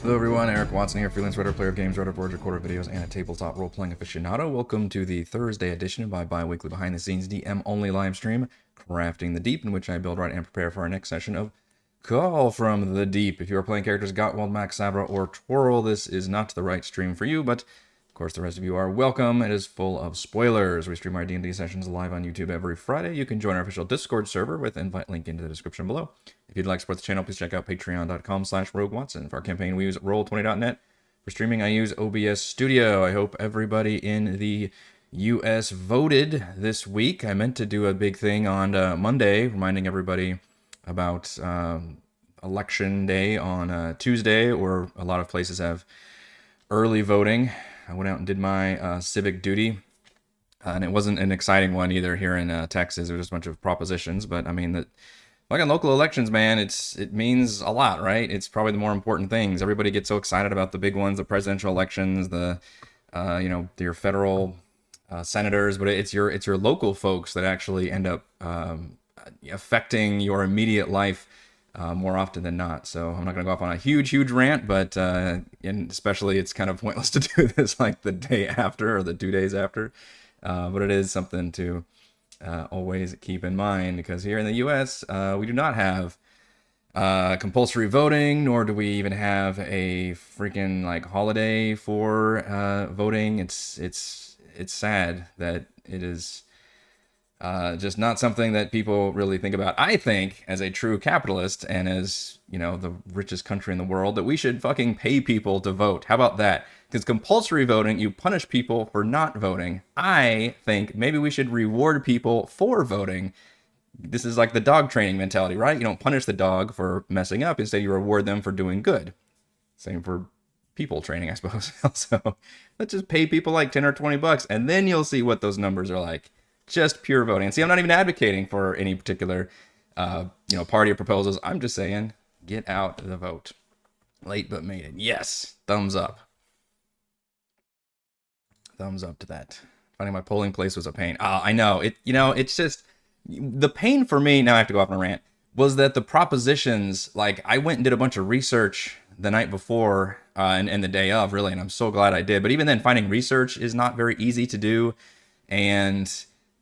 Hello everyone, Eric Watson here, freelance writer, player of games, writer, board recorder videos, and a tabletop role-playing aficionado. Welcome to the Thursday edition of my bi-weekly behind-the-scenes DM-only live stream, Crafting the Deep, in which I build, write, and prepare for our next session of Call from the Deep. If you are playing characters Gottwald, Max Sabra, or Twirl, this is not the right stream for you, but of course the rest of you are welcome. It is full of spoilers. We stream our D&D sessions live on YouTube every Friday. You can join our official Discord server with invite link into the description below. If you'd like to support the channel, please check out patreon.com/RogueWatson. For our campaign, we use Roll20.net. For streaming, I use OBS Studio. I hope everybody in the US voted this week. I meant to do a big thing on Monday, reminding everybody about election day on Tuesday, or a lot of places have early voting. I went out and did my civic duty, and it wasn't an exciting one either here in Texas. It was just a bunch of propositions, but I mean, that like in local elections, man, it means a lot, right? It's probably the more important things. Everybody gets so excited about the big ones, the presidential elections, the your federal senators, but it's your local folks that actually end up affecting your immediate life more often than not. So I'm not going to go off on a huge rant, but and especially it's kind of pointless to do this like the day after or the 2 days after. But it is something to always keep in mind, because here in the U.S. We do not have compulsory voting, nor do we even have a freaking like holiday for voting. It's sad that it is just not something that people really think about. I think, as a true capitalist and as, you know, the richest country in the world, that we should fucking pay people to vote. How about that? Because compulsory voting, you punish people for not voting. I think maybe we should reward people for voting. This is like the dog training mentality, right? You don't punish the dog for messing up. Instead, you reward them for doing good. Same for people training, I suppose. Also, let's just pay people like 10 or 20 bucks, and then you'll see what those numbers are like. Just pure voting. And see, I'm not even advocating for any particular, party or proposals. I'm just saying, get out the vote. Late but made it. Yes, thumbs up. Thumbs up to that. Finding my polling place was a pain. I know it. It's just the pain for me. Now I have to go off on a rant. Was that the propositions? Like, I went and did a bunch of research the night before and the day of, really, and I'm so glad I did. But even then, finding research is not very easy to do, and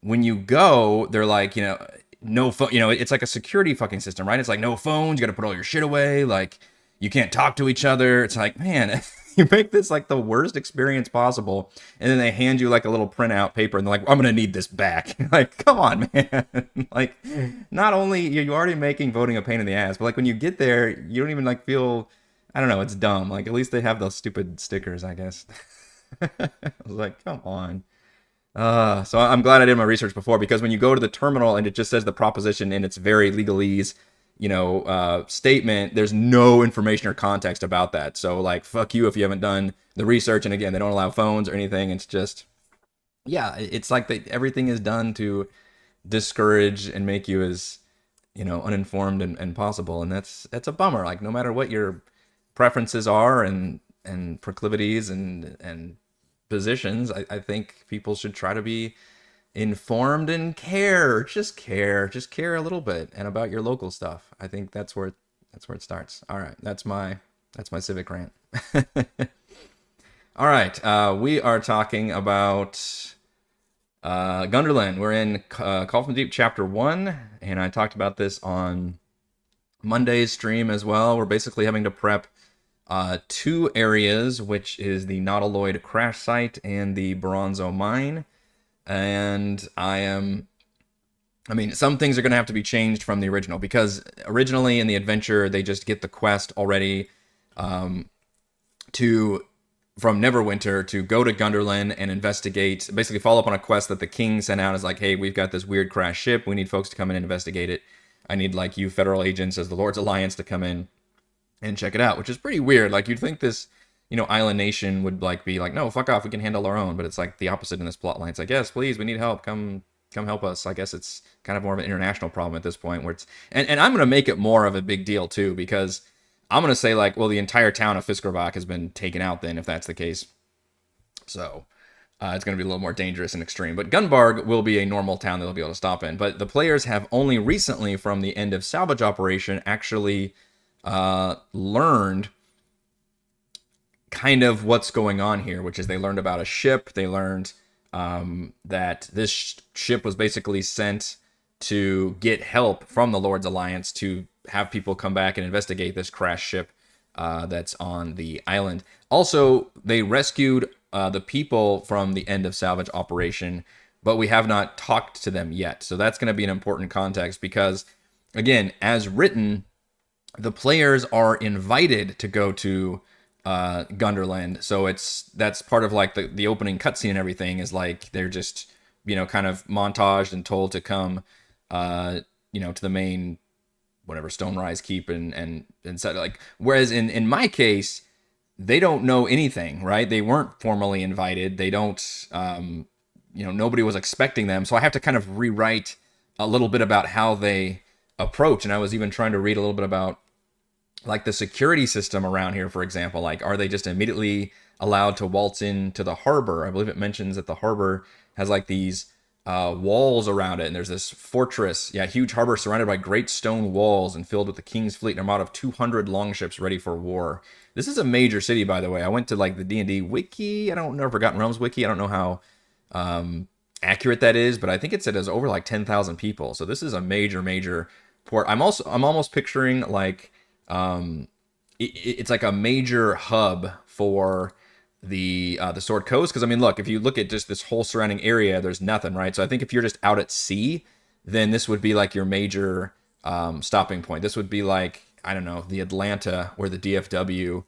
when you go, they're like, no phone, it's like a security fucking system, right? It's like no phones, you got to put all your shit away. Like, you can't talk to each other. It's like, man, you make this like the worst experience possible. And then they hand you like a little printout paper and they're like, I'm going to need this back. Like, come on, man. Like, not only you're already making voting a pain in the ass, but like when you get there, you don't even like feel, I don't know, it's dumb. Like, at least they have those stupid stickers, I guess. I was like, come on. So I'm glad I did my research before, because when you go to the terminal and it just says the proposition in its very legalese, statement, there's no information or context about that. So like, fuck you if you haven't done the research. And again, they don't allow phones or anything. It's just, yeah, it's like everything is done to discourage and make you as, uninformed and possible. And that's a bummer. Like, no matter what your preferences are and proclivities and positions, I think people should try to be informed and just care a little bit, and about your local stuff. I think that's where it starts. All right, that's my civic rant. All right, we are talking about Gunderland. We're in Call from the Deep Chapter 1, and I talked about this on Monday's stream as well. We're basically having to prep two areas, which is the Nautiloid crash site and the Bronzo mine. And some things are going to have to be changed from the original, because originally in the adventure, they just get the quest already from Neverwinter to go to Gunderland and investigate, basically follow up on a quest that the king sent out. As like, hey, we've got this weird crash ship. We need folks to come in and investigate it. I need like you federal agents as the Lord's Alliance to come in and check it out, which is pretty weird. Like, you'd think this, island nation would like be like, no, fuck off, we can handle our own. But it's like the opposite in this plot line. It's like, yes, please, we need help. Come help us. I guess it's kind of more of an international problem at this point, where it's, and I'm gonna make it more of a big deal too, because I'm gonna say like, well, the entire town of Fiskerbach has been taken out then, if that's the case. So it's going to be a little more dangerous and extreme. But Gunbarg will be a normal town that they'll be able to stop in. But the players have only recently, from the end of salvage operation, actually learned kind of what's going on here, which is they learned about a ship. They learned that this ship was basically sent to get help from the Lord's Alliance to have people come back and investigate this crashed ship that's on the island. Also, they rescued the people from the end of salvage operation, but we have not talked to them yet. So that's going to be an important context because, again, as written, the players are invited to go to Gunderland. So that's part of like the opening cutscene and everything is like they're just, kind of montaged and told to come, to the main whatever Stonerise Keep and said like, whereas in my case, they don't know anything, right? They weren't formally invited. They don't, nobody was expecting them. So I have to kind of rewrite a little bit about how they approach. And I was even trying to read a little bit about like the security system around here, for example. Like, are they just immediately allowed to waltz into the harbor? I believe it mentions that the harbor has like these walls around it, and there's this fortress, huge harbor surrounded by great stone walls and filled with the king's fleet and armada of 200 longships ready for war. This is a major city, by the way. I went to like the D&D wiki. I don't know, Forgotten Realms wiki. I don't know how accurate that is, but I think it said it's over like 10,000 people. So this is a major port. I'm almost picturing like it's like a major hub for the Sword Coast, because I mean, look, if you look at just this whole surrounding area, there's nothing, right? So I think if you're just out at sea, then this would be like your major stopping point. This would be like, I don't know, the Atlanta or the DFW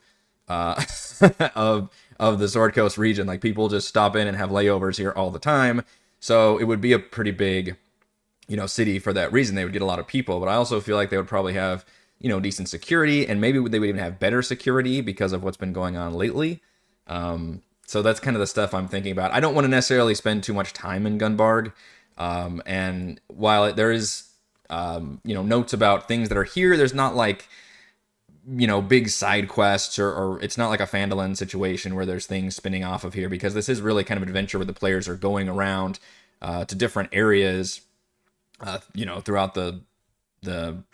of the Sword Coast region. Like, people just stop in and have layovers here all the time. So it would be a pretty big, city for that reason. They would get a lot of people, but I also feel like they would probably have, decent security, and maybe they would even have better security because of what's been going on lately. So that's kind of the stuff I'm thinking about. I don't want to necessarily spend too much time in Gunbarg. And while there is, notes about things that are here, there's not like, big side quests or it's not like a Phandalin situation where there's things spinning off of here, because this is really kind of an adventure where the players are going around, to different areas, throughout the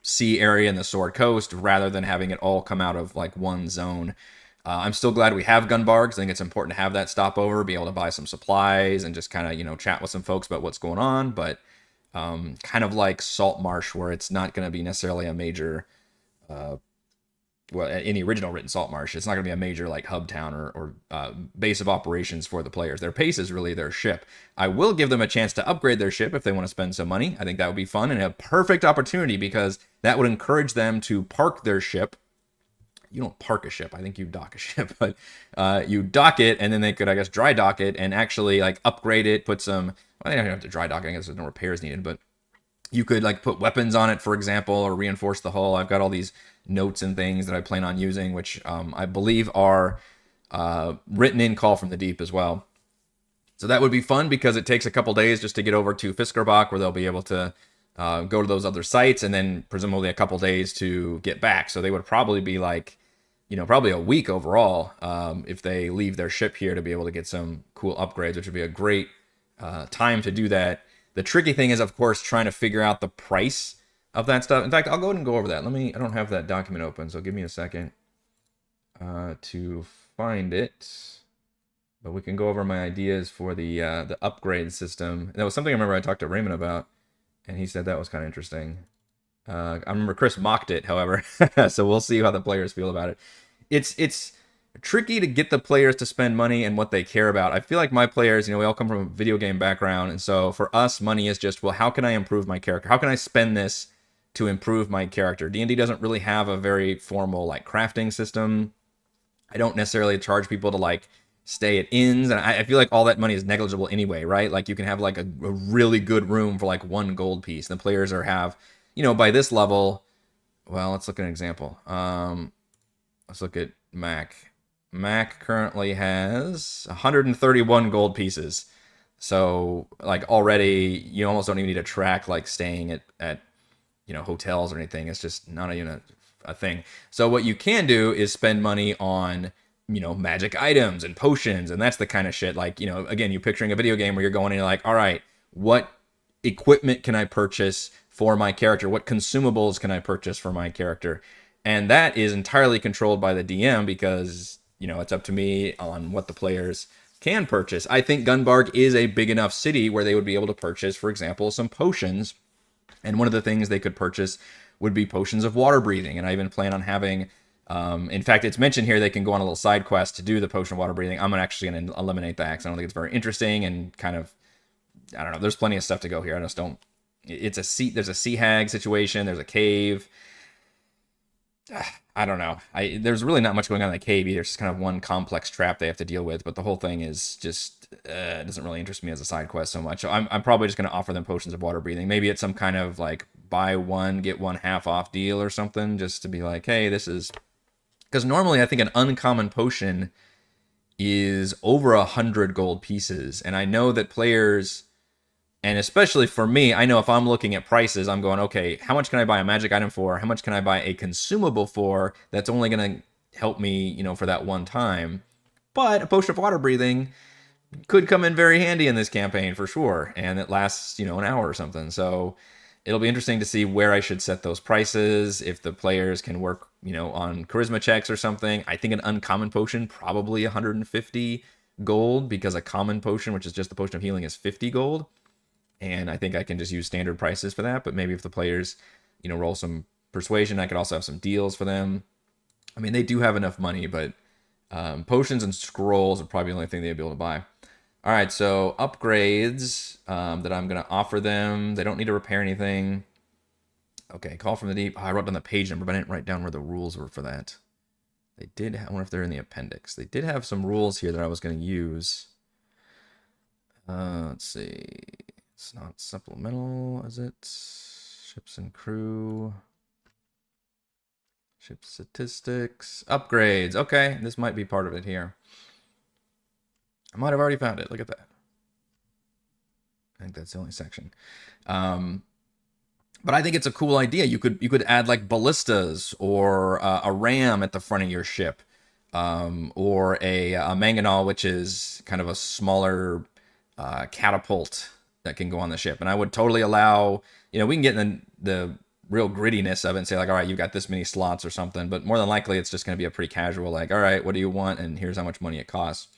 sea area and the Sword Coast, rather than having it all come out of like one zone. I'm still glad we have Gunbarg. I think it's important to have that stopover, be able to buy some supplies and just kind of, chat with some folks about what's going on. But kind of like Saltmarsh, where it's not going to be necessarily a major, in the original written Saltmarsh, it's not going to be a major like hub town or base of operations for the players. Their pace is really their ship. I will give them a chance to upgrade their ship if they want to spend some money. I think that would be fun and a perfect opportunity, because that would encourage them to park their ship. You don't park a ship. I think you dock a ship, but you dock it, and then they could, I guess, dry dock it and actually like upgrade it, put some, well, they don't have to dry dock. I guess there's no repairs needed, but you could like put weapons on it, for example, or reinforce the hull. I've got all these notes and things that I plan on using, which I believe are written in Call from the Deep as well. So that would be fun, because it takes a couple days just to get over to Fiskerbach, where they'll be able to go to those other sites, and then presumably a couple days to get back. So they would probably be like, probably a week overall, if they leave their ship here, to be able to get some cool upgrades, which would be a great time to do that. The tricky thing is, of course, trying to figure out the price of that stuff. In fact, I'll go ahead and go over that. I don't have that document open, so give me a second to find it. But we can go over my ideas for the upgrade system. That was something I remember I talked to Raymond about, and he said that was kind of interesting. I remember Chris mocked it, however, so we'll see how the players feel about it. It's tricky to get the players to spend money and what they care about. I feel like my players, we all come from a video game background, and so for us, money is just, well, how can I improve my character? How can I spend this to improve my character? D&D doesn't really have a very formal like crafting system. I don't necessarily charge people to like stay at inns, and I feel like all that money is negligible anyway, right? Like, you can have like a really good room for like 1 gold piece. The players have, by this level, well, let's look at an example. Let's look at Mac. Mac currently has 131 gold pieces. So like already you almost don't even need to track like staying at hotels or anything. It's just not even a thing. So what you can do is spend money on, magic items and potions, and that's the kind of shit like, again, you're picturing a video game where you're going and you're like, all right, what equipment can I purchase for my character? What consumables can I purchase for my character? And that is entirely controlled by the DM, because it's up to me on what the players can purchase. I think Gunbark is a big enough city where they would be able to purchase, for example, some potions. And one of the things they could purchase would be potions of water breathing. And I even plan on having, in fact, it's mentioned here they can go on a little side quest to do the potion of water breathing. I'm actually going to eliminate that because I don't think it's very interesting and kind of, I don't know. There's plenty of stuff to go here. I just don't. It's a sea. There's a sea hag situation. There's a cave. I don't know. There's really not much going on in the cave either. It's just kind of one complex trap they have to deal with. But the whole thing is just doesn't really interest me as a side quest so much. So I'm probably just going to offer them potions of water breathing. Maybe it's some kind of like buy one get one half off deal or something, just to be like, hey, this is, because normally I think an uncommon potion is over 100 gold pieces, and I know that players. And especially for me, I know if I'm looking at prices, I'm going, okay, how much can I buy a magic item for? How much can I buy a consumable for that's only going to help me, for that one time? But a potion of water breathing could come in very handy in this campaign for sure. And it lasts, an hour or something. So it'll be interesting to see where I should set those prices, if the players can work, on charisma checks or something. I think an uncommon potion, probably 150 gold, because a common potion, which is just the potion of healing, is 50 gold. And I think I can just use standard prices for that. But maybe if the players, roll some persuasion, I could also have some deals for them. I mean, they do have enough money, but potions and scrolls are probably the only thing they'd be able to buy. All right, so upgrades that I'm going to offer them. They don't need to repair anything. Okay, Call from the Deep. Oh, I wrote down the page number, but I didn't write down where the rules were for that. They did. I wonder if they're in the appendix. They did have some rules here that I was going to use. Let's see. It's not supplemental, is it? Ships and crew. Ship statistics. Upgrades. Okay, this might be part of it here. I might have already found it. Look at that. I think that's the only section. But I think it's a cool idea. You could add like ballistas or a ram at the front of your ship, or a mangonel, which is kind of a smaller catapult that can go on the ship. And I would totally allow, we can get in the real grittiness of it and say like, all right, you've got this many slots or something, but more than likely it's just going to be a pretty casual, like, all right, what do you want? And here's how much money it costs.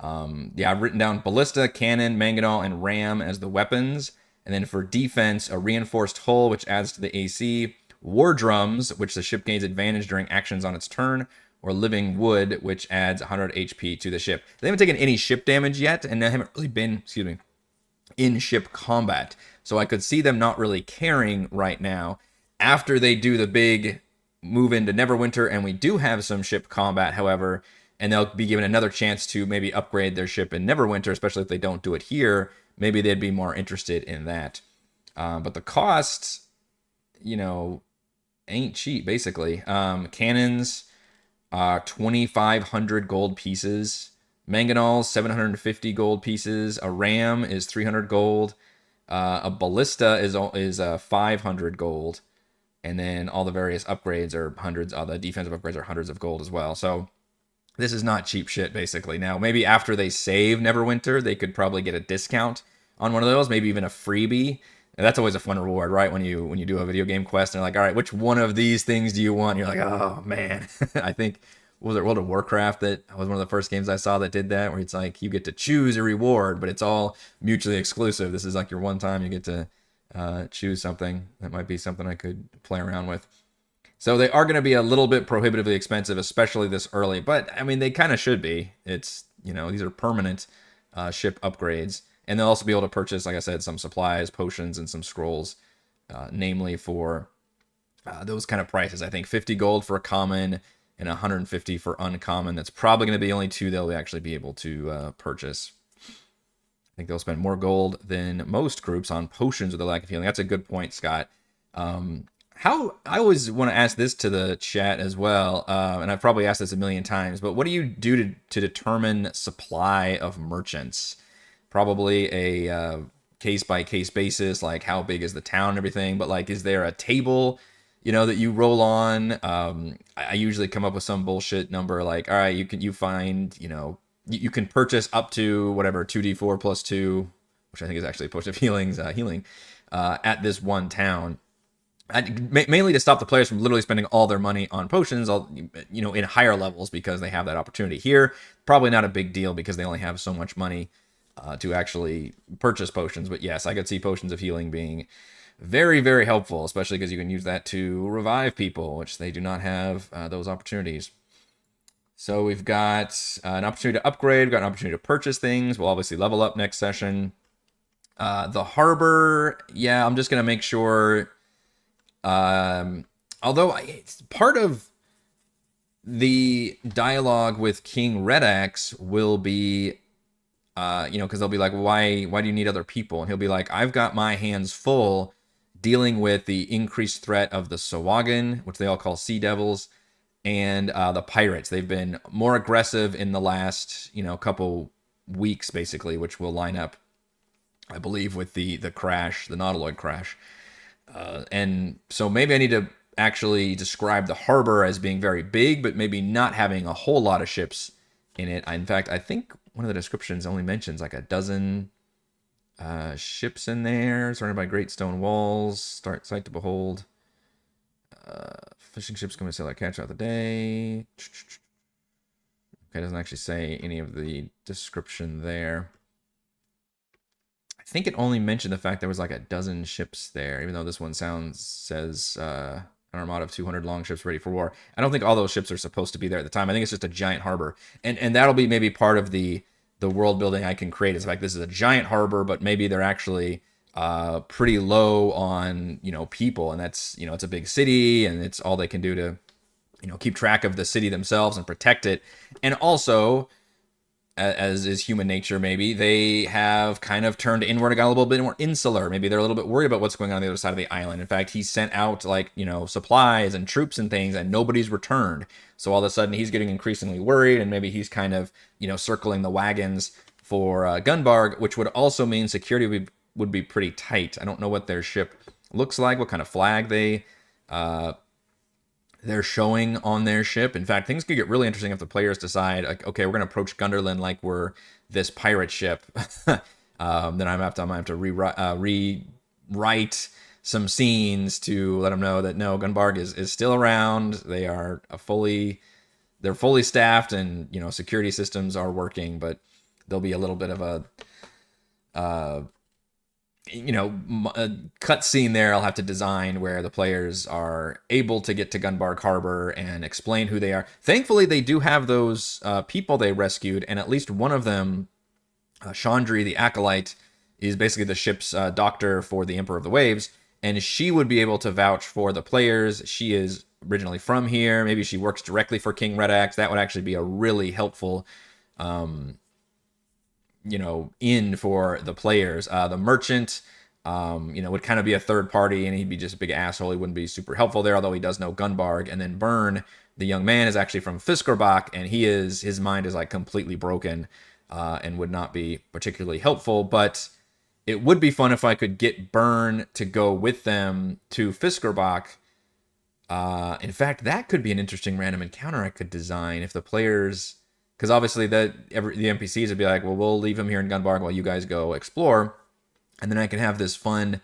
Yeah, I've written down ballista, cannon, mangonel, and ram as the weapons. And then for defense, a reinforced hull, which adds to the AC, war drums, which the ship gains advantage during actions on its turn, or living wood, which adds 100 HP to the ship. They haven't taken any ship damage yet, and they haven't really been, in ship combat. So I could see them not really caring right now. After they do the big move into Neverwinter, and we do have some ship combat, however, and they'll be given another chance to maybe upgrade their ship in Neverwinter, especially if they don't do it here, maybe they'd be more interested in that. But the cost, ain't cheap, basically. Cannons, 2,500 gold pieces. Mangonel, 750 gold pieces. A ram is 300 gold. A ballista is 500 gold. And then all the various upgrades are hundreds. All the defensive upgrades are hundreds of gold as well. So this is not cheap shit, basically. Now, maybe after they save Neverwinter, they could probably get a discount on one of those, maybe even a freebie. And that's always a fun reward, right? When you do a video game quest and they're like, all right, which one of these things do you want? And you're like, oh, man. I think, was it World of Warcraft that was one of the first games I saw that did that, where it's like you get to choose a reward, but it's all mutually exclusive. This is like your one time you get to choose something. That might be something I could play around with. So they are going to be a little bit prohibitively expensive, especially this early. But, I mean, they kind of should be. It's, these are permanent ship upgrades. And they'll also be able to purchase, like I said, some supplies, potions, and some scrolls, namely for those kind of prices. I think 50 gold for a common and 150 for uncommon. That's probably going to be the only two they'll actually be able to purchase. I think they'll spend more gold than most groups on potions with the lack of healing. That's a good point, Scott. How I always want to ask this to the chat as well, and I've probably asked this a million times, but what do you do to determine supply of merchants? Probably a case-by-case basis, like how big is the town and everything, but like, is there a table, that you roll on? I usually come up with some bullshit number like, all right, you can purchase up to whatever 2d4 plus 2, which I think is actually a potion of healing at this one town. mainly to stop the players from literally spending all their money on potions, in higher levels, because they have that opportunity. Here, probably not a big deal because they only have so much money to actually purchase potions. But yes, I could see potions of healing being very, very helpful, especially because you can use that to revive people, which they do not have those opportunities. So we've got an opportunity to upgrade, we've got an opportunity to purchase things. We'll obviously level up next session. The harbor, yeah, I'm just going to make sure, although it's part of the dialogue with King Redax will be, because they'll be like, why do you need other people? And he'll be like, I've got my hands full dealing with the increased threat of the Sahuagin, which they all call Sea Devils, and the pirates. They've been more aggressive in the last, couple weeks, basically, which will line up, I believe, with the crash, the Nautiloid crash. And so maybe I need to actually describe the harbor as being very big, but maybe not having a whole lot of ships in it. In fact, I think one of the descriptions only mentions like a dozen ships in there, surrounded by great stone walls, sight to behold. Fishing ships coming to sail or catch out the day. Okay, it doesn't actually say any of the description there. I think it only mentioned the fact there was like a dozen ships there, even though this one says an armada of 200 long ships ready for war. I don't think all those ships are supposed to be there at the time. I think it's just a giant harbor, and that'll be maybe part of the world building I can create. Is like this is a giant harbor, but maybe they're actually pretty low on people, and that's it's a big city, and it's all they can do to keep track of the city themselves and protect it. And also, as is human nature, maybe they have kind of turned inward and got a little bit more insular. Maybe they're a little bit worried about what's going on the other side of the island. In fact, he sent out supplies and troops and things, and nobody's returned. So all of a sudden he's getting increasingly worried, and maybe he's kind of circling the wagons for Gunbarg, which would also mean security would be pretty tight. I don't know what their ship looks like, what kind of flag they're showing on their ship. In fact, things could get really interesting if the players decide, like, okay, we're going to approach Gunderlin like we're this pirate ship. Then I'm going to have to rewrite some scenes to let them know that no, Gunbarg is still around. They are they're fully staffed, and security systems are working, but there'll be a little bit of a cut scene there I'll have to design where the players are able to get to Gunbarg Harbor and explain who they are. Thankfully, they do have those people they rescued, and at least one of them, Chandri the Acolyte, is basically the ship's doctor for the Emperor of the Waves, and she would be able to vouch for the players. She is originally from here. Maybe she works directly for King Redax. That would actually be a really helpful in for the players. The merchant, would kind of be a third party, and he'd be just a big asshole. He wouldn't be super helpful there, although he does know Gunbarg. And then Byrne, the young man, is actually from Fiskerbach, and his mind is like completely broken, and would not be particularly helpful. But it would be fun if I could get Byrne to go with them to Fiskerbach. In fact, that could be an interesting random encounter I could design if the players, because obviously the NPCs would be like, well, we'll leave him here in Gunbarg while you guys go explore. And then I can have this fun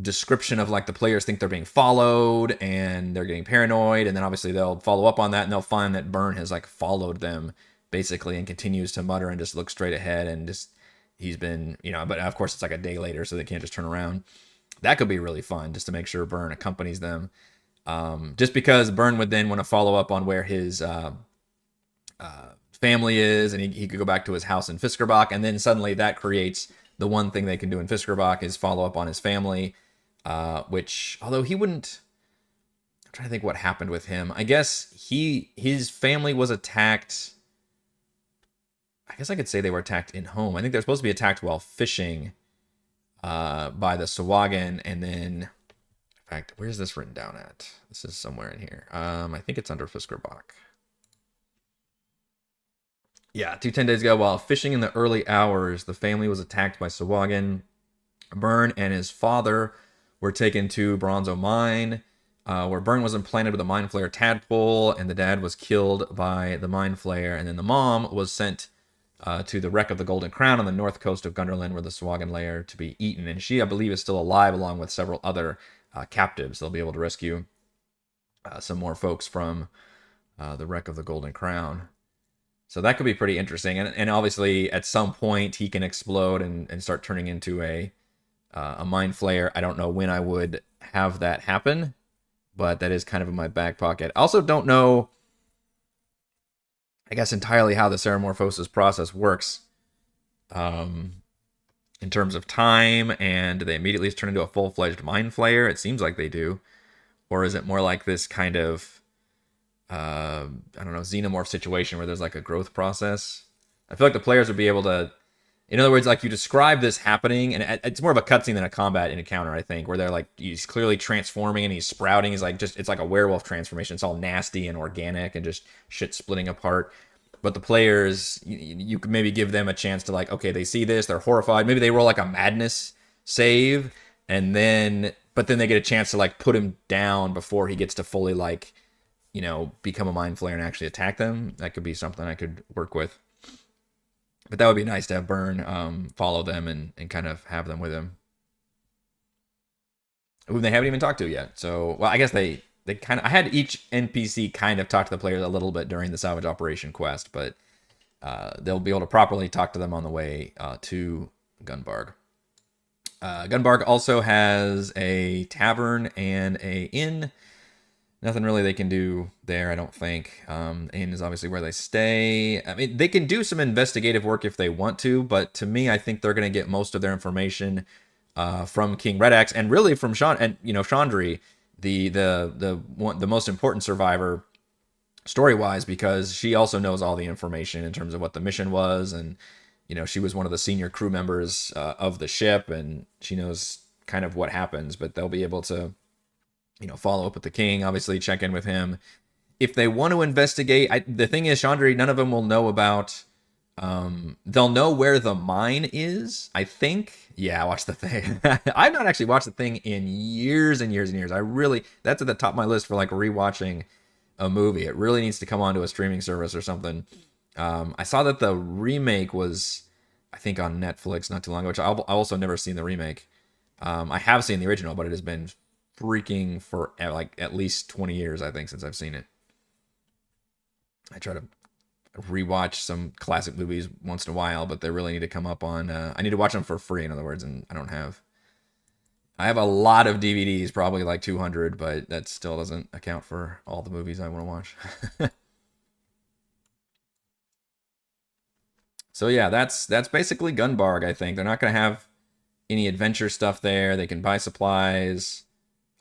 description of like the players think they're being followed and they're getting paranoid. And then obviously they'll follow up on that, and they'll find that Byrne has like followed them basically and continues to mutter and just look straight ahead. And just, he's been, but of course it's like a day later, so they can't just turn around. That could be really fun, just to make sure Byrne accompanies them. Just because Byrne would then want to follow up on where his family is, and he could go back to his house in Fiskerbach, and then suddenly that creates the one thing they can do in Fiskerbach is follow up on his family, which, although he wouldn't, I'm trying to think what happened with him. I guess his family was attacked. I guess I could say they were attacked in home. I think they're supposed to be attacked while fishing by the Sahuagin, and then, in fact, where's this written down at? This is somewhere in here. I think it's under Fiskerbach. Yeah, 10 days ago, while fishing in the early hours, the family was attacked by Sahuagin. Byrne and his father were taken to Bronzo Mine, where Byrne was implanted with a Mind Flayer tadpole, and the dad was killed by the Mind Flayer, and then the mom was sent to the wreck of the Golden Crown on the north coast of Gunderland, where the Swagan lay are to be eaten. And she, I believe, is still alive, along with several other captives. They'll be able to rescue some more folks from the wreck of the Golden Crown. So that could be pretty interesting. And obviously, at some point, he can explode and start turning into a mind flayer. I don't know when I would have that happen, but that is kind of in my back pocket. I also don't know, I guess, entirely how the Ceramorphosis process works in terms of time, and do they immediately turn into a full-fledged mind flayer? It seems like they do. Or is it more like this kind of, I don't know, xenomorph situation where there's like a growth process? I feel like the players would be able to, in other words, like you describe this happening, and it's more of a cutscene than a combat encounter, I think, where they're like, he's clearly transforming and he's sprouting. He's like, just, it's like a werewolf transformation. It's all nasty and organic and just shit splitting apart. But the players, you could maybe give them a chance to like, okay, they see this, they're horrified. Maybe they roll like a madness save, and then, but then they get a chance to like put him down before he gets to fully like, you know, become a mind flayer and actually attack them. That could be something I could work with. But that would be nice to have Burn follow them and kind of have them with him, whom they haven't even talked to yet. So, well, I guess they kind of, I had each NPC kind of talk to the players a little bit during the salvage operation quest, but they'll be able to properly talk to them on the way to Gunbarg. Gunbarg also has a tavern and a inn. Nothing really they can do there, I don't think. Inn is obviously where they stay. I mean, they can do some investigative work if they want to, but to me, I think they're going to get most of their information from King Red Axe, and really from Chandri, the most important survivor story-wise, because she also knows all the information in terms of what the mission was, and you know, she was one of the senior crew members of the ship, and she knows kind of what happens. But they'll be able to, you know, follow up with the king, obviously check in with him if they want to investigate. The thing is, Chandri, none of them will know about. They'll know where the mine is, I think. Yeah, watch the thing. I've not actually watched the thing in years and years and years. That's at the top of my list for like rewatching a movie. It really needs to come onto a streaming service or something. I saw that the remake was, I think, on Netflix not too long ago, which I've also never seen the remake. I have seen the original, but it has been freaking for like at least 20 years, I think, since I've seen it. I try to rewatch some classic movies once in a while, but they really need to come up on, I need to watch them for free, in other words, and I have a lot of DVDs, probably like 200, but that still doesn't account for all the movies I want to watch. So yeah, that's basically Gunbarg, I think. They're not going to have any adventure stuff there. They can buy supplies.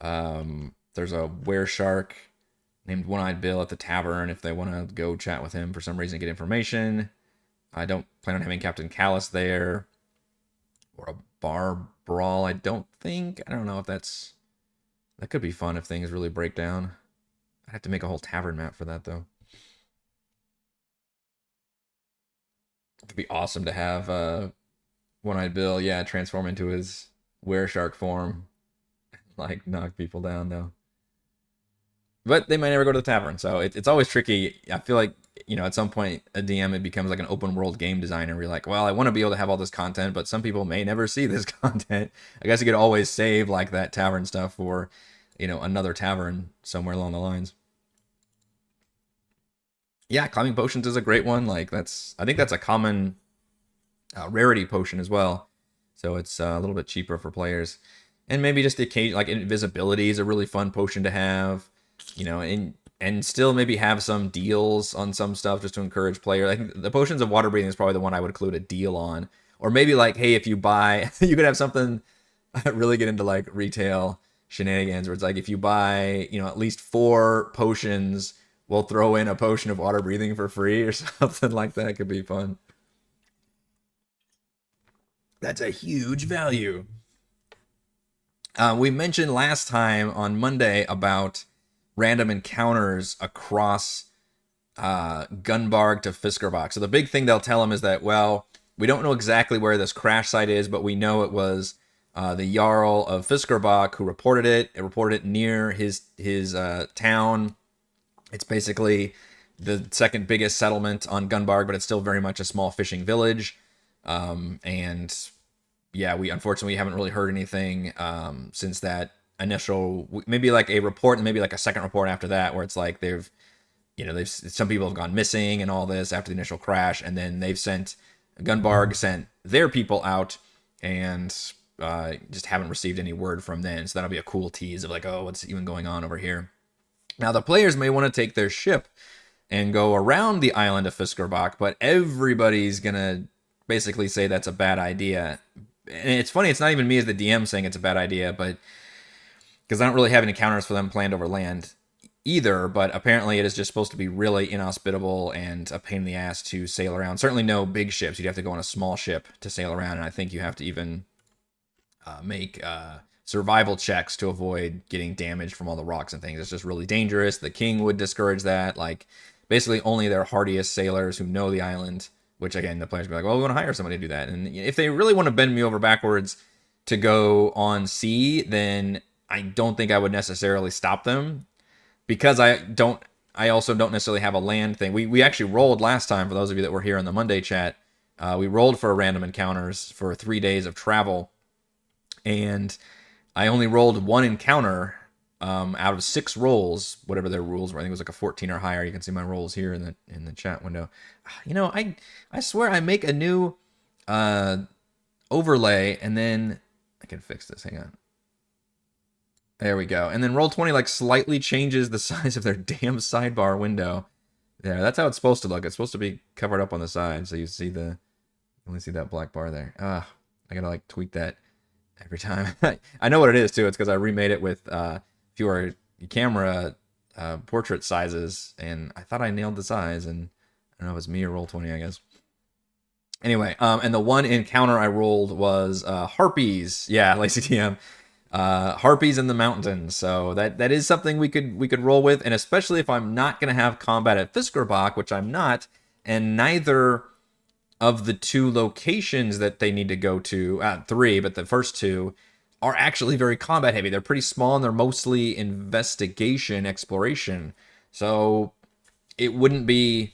There's a wereshark named One-Eyed Bill at the tavern if they want to go chat with him for some reason, get information. I don't plan on having Captain Callus there. Or a bar brawl, I don't think. I don't know if that could be fun if things really break down. I'd have to make a whole tavern map for that, though. It'd be awesome to have One-Eyed Bill, yeah, transform into his wereshark form. Like, knock people down, though. But they might never go to the tavern, so it's always tricky. I feel like, you know, at some point, a DM, it becomes like an open world game designer where you're like, well, I want to be able to have all this content, but some people may never see this content. I guess you could always save like that tavern stuff for, you know, another tavern somewhere along the lines. Yeah, climbing potions is a great one. Like I think that's a common rarity potion as well. So it's a little bit cheaper for players. And maybe just the occasion, like invisibility is a really fun potion to have, you know, and still maybe have some deals on some stuff just to encourage players. I think the potions of water breathing is probably the one I would include a deal on. Or maybe like, hey, if you buy, you could have something really get into like retail shenanigans where it's like, if you buy, you know, at least 4 potions, we'll throw in a potion of water breathing for free or something like that. It could be fun. That's a huge value. We mentioned last time on Monday about random encounters across Gunbarg to Fiskarbok. So the big thing they'll tell him is that, well, we don't know exactly where this crash site is, but we know it was the Jarl of Fiskarbok who reported it. It reported it near his town. It's basically the second biggest settlement on Gunbarg, but it's still very much a small fishing village. And yeah, we unfortunately haven't really heard anything since that initial, maybe like a report and maybe like a second report after that, where it's like they've some people have gone missing and all this after the initial crash, and then Gunbarg sent their people out and just haven't received any word from them. So that'll be a cool tease of like, oh, what's even going on over here? Now the players may want to take their ship and go around the island of Fiskerbach, but everybody's gonna basically say that's a bad idea. And it's funny, it's not even me as the DM saying it's a bad idea, but because I don't really have any counters for them planned over land either, but apparently it is just supposed to be really inhospitable and a pain in the ass to sail around. Certainly no big ships. You'd have to go on a small ship to sail around, and I think you have to even make survival checks to avoid getting damaged from all the rocks and things. It's just really dangerous. The king would discourage that. Like, basically only their hardiest sailors who know the island, which again, the players be like, well, we want to hire somebody to do that. And if they really want to bend me over backwards to go on sea, then I don't think I would necessarily stop them, because I also don't necessarily have a land thing. We actually rolled last time, for those of you that were here in the Monday chat. We rolled for random encounters for 3 days of travel, and I only rolled 1 encounter out of 6 rolls, whatever their rules were. I think it was like a 14 or higher. You can see my rolls here in the chat window. I swear I make a new overlay, and then I can fix this. Hang on. There we go. And then Roll20 like slightly changes the size of their damn sidebar window. Yeah, that's how it's supposed to look. It's supposed to be covered up on the side, so you only see that black bar there. I gotta like tweak that every time. I know what it is too. It's because I remade it with fewer camera portrait sizes, and I thought I nailed the size, and I don't know if it's me or Roll20, I guess. Anyway, and the 1 encounter I rolled was harpies. Yeah, Lazy TM. Harpies in the mountains. So that is something we could roll with, and especially if I'm not going to have combat at Fiskerbach, which I'm not, and neither of the 2 locations that they need to go to, 3, but the first 2 are actually very combat heavy. They're pretty small, and they're mostly investigation, exploration. So it wouldn't be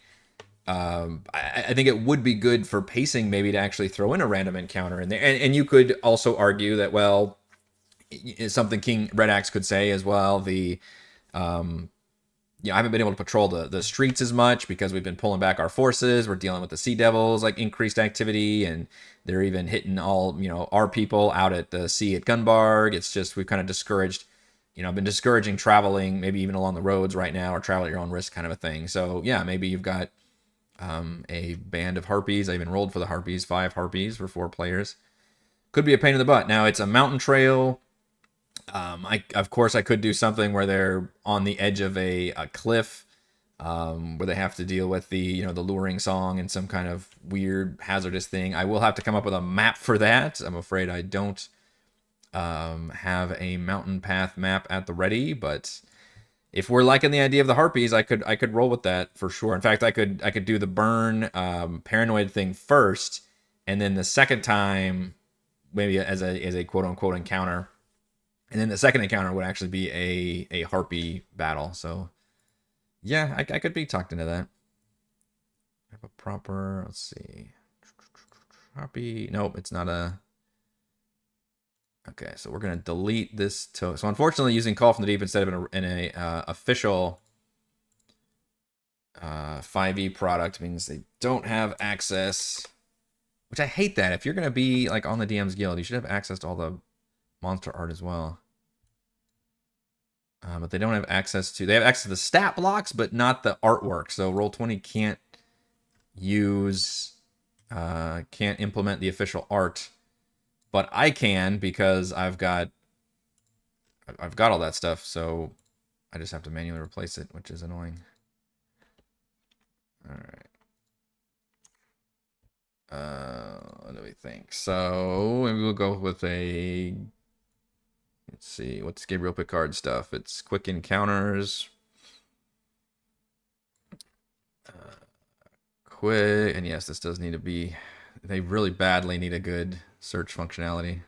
I think it would be good for pacing maybe to actually throw in a random encounter in there. And you could also argue that, well, is something King Red Axe could say as well. I haven't been able to patrol the streets as much because we've been pulling back our forces. We're dealing with the Sea Devils, like increased activity, and they're even hitting all, our people out at the sea at Gunbarg. It's just, we've kind of discouraged, I've been discouraging traveling, maybe even along the roads right now, or travel at your own risk kind of a thing. So yeah, maybe you've got a band of harpies. I even rolled for the harpies, 5 harpies for 4 players. Could be a pain in the butt. Now it's a mountain trail. Of course I could do something where they're on the edge of a cliff, where they have to deal with the luring song and some kind of weird hazardous thing. I will have to come up with a map for that. I'm afraid I don't have a mountain path map at the ready, but if we're liking the idea of the harpies, I could roll with that for sure. In fact, I could do the burn paranoid thing first, and then the second time maybe as a quote unquote encounter. And then the second encounter would actually be a harpy battle. So, yeah, I could be talked into that. I have a proper, let's see. Harpy, nope, it's not a... Okay, so we're going to delete this. So unfortunately, using Call from the Deep instead of in a official 5e product means they don't have access, which I hate that. If you're going to be like on the DM's Guild, you should have access to all the monster art as well. But they don't have access to... They have access to the stat blocks, but not the artwork. So Roll20 can't use... can't implement the official art. But I can, because I've got all that stuff. So I just have to manually replace it, which is annoying. All right. What do we think? So maybe we'll go with a... Let's see, what's Gabriel Picard stuff? It's quick encounters. Quick, and yes, this does need to be... They really badly need a good search functionality.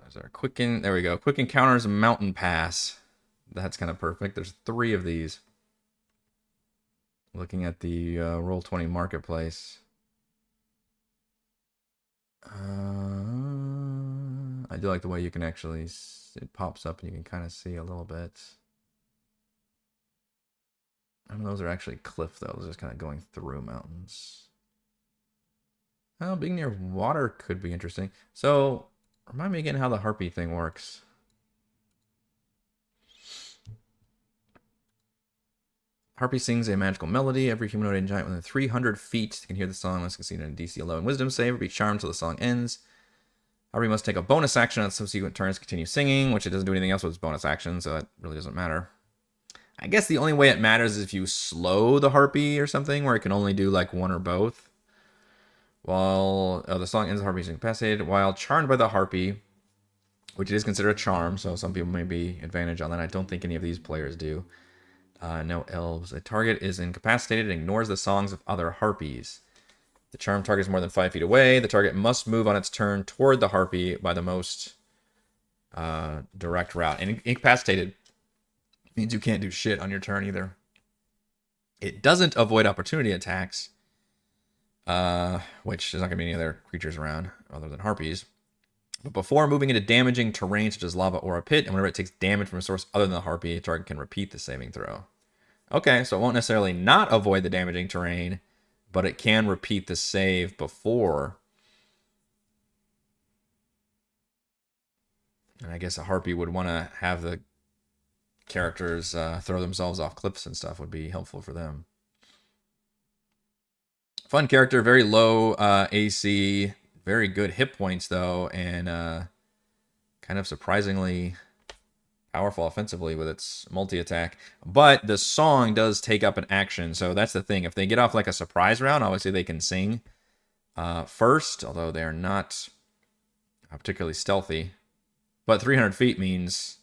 Is there a quick in... There we go. Quick encounters mountain pass. That's kind of perfect. There's 3 of these. Looking at the Roll20 marketplace. I do like the way you can actually, it pops up and you can kind of see a little bit. I don't know, those are actually cliff though. Those are just kind of going through mountains. Well, being near water could be interesting. So, remind me again how the harpy thing works. Harpy sings a magical melody. Every humanoid and giant within 300 feet can hear the song. Let's succeed in a DC 11 Wisdom save or be charmed till the song ends. Harpy must take a bonus action on subsequent turns to continue singing, which it doesn't do anything else with its bonus action, so that really doesn't matter. I guess the only way it matters is if you slow the harpy or something, where it can only do like one or both. While the song ends, the harpy is incapacitated. While charmed by the harpy, which is considered a charm, so some people may be advantage on that. I don't think any of these players do. No elves. A target is incapacitated and ignores the songs of other harpies. The charm target is more than 5 feet away. The target must move on its turn toward the harpy by the most direct route. And incapacitated means you can't do shit on your turn either. It doesn't avoid opportunity attacks, which there's not going to be any other creatures around other than harpies. But before moving into damaging terrain such as lava or a pit, and whenever it takes damage from a source other than the harpy, the target can repeat the saving throw. Okay, so it won't necessarily not avoid the damaging terrain, but it can repeat the save before. And I guess a harpy would want to have the characters throw themselves off cliffs and stuff would be helpful for them. Fun character, very low AC, very good hit points though, and kind of surprisingly powerful offensively with its multi-attack. But the song does take up an action, so that's the thing. If they get off like a surprise round, obviously they can sing first, although they're not particularly stealthy. But 300 feet means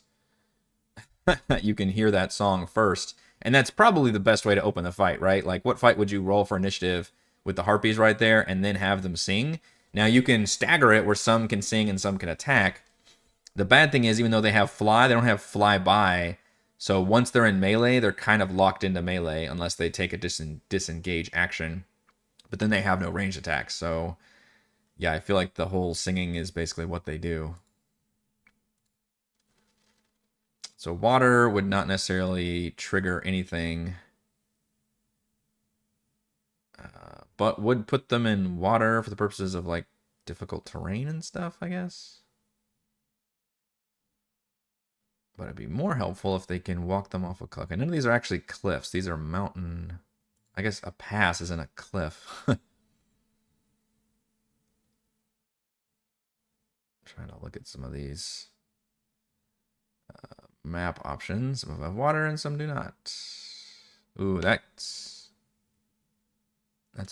you can hear that song first. And that's probably the best way to open the fight, right? Like, what fight would you roll for initiative with the harpies right there and then have them sing? Now, you can stagger it where some can sing and some can attack. The bad thing is, even though they have fly, they don't have fly by. So once they're in melee, they're kind of locked into melee unless they take a disengage action. But then they have no ranged attacks. So, yeah, I feel like the whole singing is basically what they do. So water would not necessarily trigger anything, but would put them in water for the purposes of like difficult terrain and stuff, I guess. But it'd be more helpful if they can walk them off a cliff. And none of these are actually cliffs. These are mountain. I guess a pass isn't a cliff. Trying to look at some of these map options. Some have water and some do not. Ooh, that's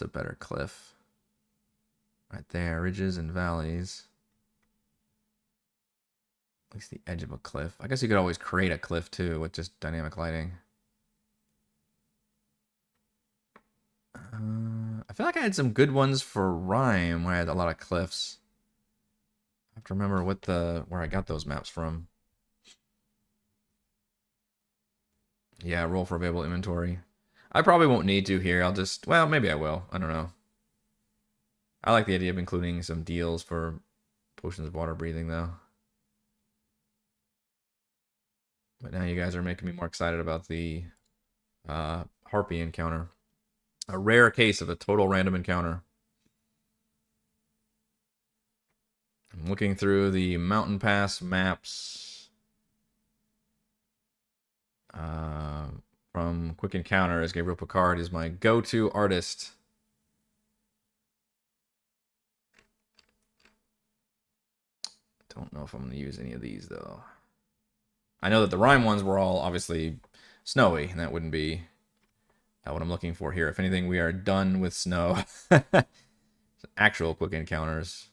a better cliff. Right there, ridges and valleys. At least the edge of a cliff. I guess you could always create a cliff too with just dynamic lighting. I feel like I had some good ones for Rime where I had a lot of cliffs. I have to remember where I got those maps from. Yeah, roll for available inventory. I probably won't need to here. I'll just, well, maybe I will. I don't know. I like the idea of including some deals for potions of water breathing, though. But now you guys are making me more excited about the harpy encounter. A rare case of a total random encounter. I'm looking through the Mountain Pass maps. From Quick Encounters, Gabriel Picard is my go-to artist. Don't know if I'm going to use any of these, though. I know that the Rime ones were all obviously snowy, and that wouldn't be what I'm looking for here. If anything, we are done with snow. Actual Quick Encounters.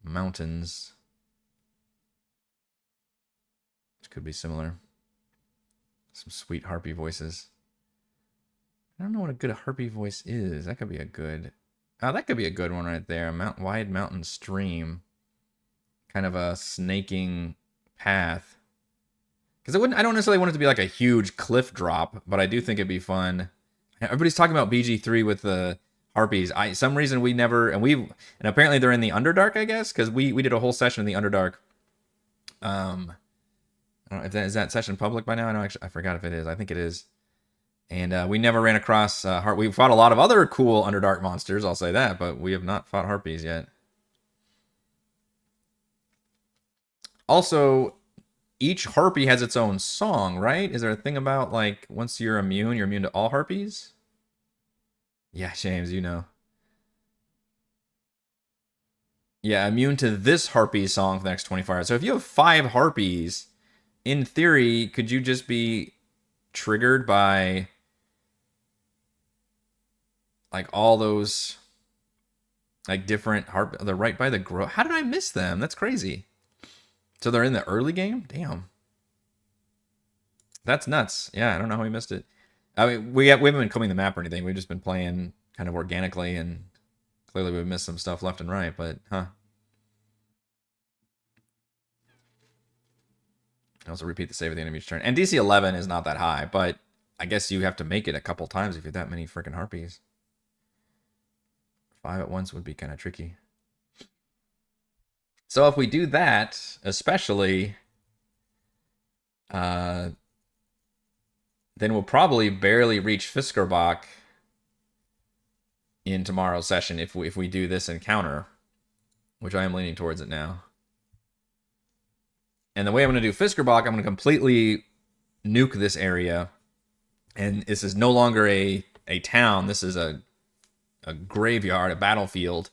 Mountains. Which could be similar. Some sweet harpy voices. I don't know what a good harpy voice is. That could be a good... Oh, that could be a good one right there. A wide mountain stream. Kind of a snaking path. Because I don't necessarily want it to be like a huge cliff drop, but I do think it'd be fun. Everybody's talking about BG3 with the harpies. Some reason we never, and apparently they're in the Underdark, I guess, because we did a whole session in the Underdark. I don't know if is that session public by now. I know, actually, I forgot if it is. I think it is. And we never ran across we fought a lot of other cool Underdark monsters, I'll say that, but we have not fought harpies yet. Also, each harpy has its own song, right? Is there a thing about, like, once you're immune to all harpies? Yeah, James, you know. Yeah, immune to this harpy song for the next 24 hours. So if you have 5 harpies, in theory, could you just be triggered by, like, all those, like, different harp? They're right by the grove. How did I miss them? That's crazy. So they're in the early game? Damn. That's nuts. Yeah, I don't know how we missed it. I mean, we haven't been combing the map or anything. We've just been playing kind of organically, and clearly we've missed some stuff left and right, but, huh. Also repeat the save at the end of each turn. And DC 11 is not that high, but I guess you have to make it a couple times if you're that many freaking harpies. 5 at once would be kind of tricky. So if we do that, especially, then we'll probably barely reach Fiskerbach in tomorrow's session if we do this encounter, which I am leaning towards it now. And the way I'm going to do Fiskerbach, I'm going to completely nuke this area. And this is no longer a town. This is a graveyard, a battlefield,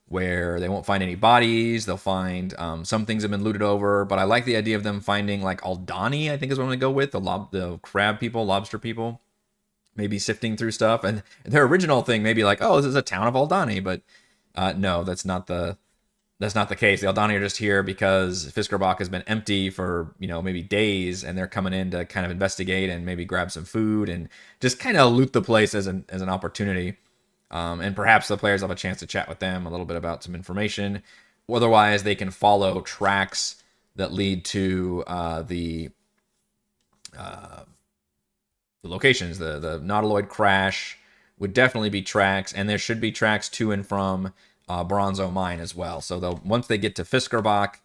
where they won't find any bodies. They'll find some things have been looted over. But I like the idea of them finding, like, Aldani, I think is what I'm going to go with. The crab people, lobster people. Maybe sifting through stuff. And their original thing may be like, oh, this is a town of Aldani. But no, that's not the case. The Aldani are just here because Fiskerbach has been empty for, maybe days, and they're coming in to kind of investigate and maybe grab some food and just kind of loot the place as an opportunity. And perhaps the players have a chance to chat with them a little bit about some information. Otherwise, they can follow tracks that lead to the locations. The Nautiloid crash would definitely be tracks, and there should be tracks to and from Bronzo Mine as well. So once they get to Fiskerbach,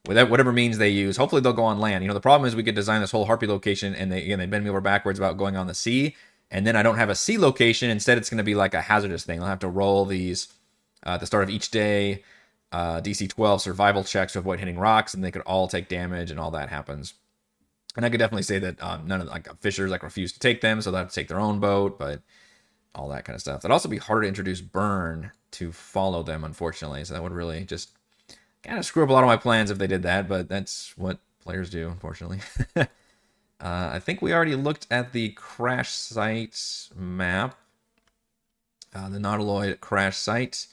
without whatever means they use, hopefully they'll go on land. The problem is we could design this whole harpy location, and they bend me over backwards about going on the sea, and then I don't have a sea location. Instead, it's going to be like a hazardous thing. I'll have to roll these at the start of each day, DC 12 survival checks to avoid hitting rocks, and they could all take damage, and all that happens. And I could definitely say that none of fishers refuse to take them, so they'll have to take their own boat, but all that kind of stuff. That'd also be harder to introduce Burn to follow them, unfortunately. So that would really just kind of screw up a lot of my plans if they did that, but that's what players do, unfortunately. I think we already looked at the crash site map, the Nautiloid crash site,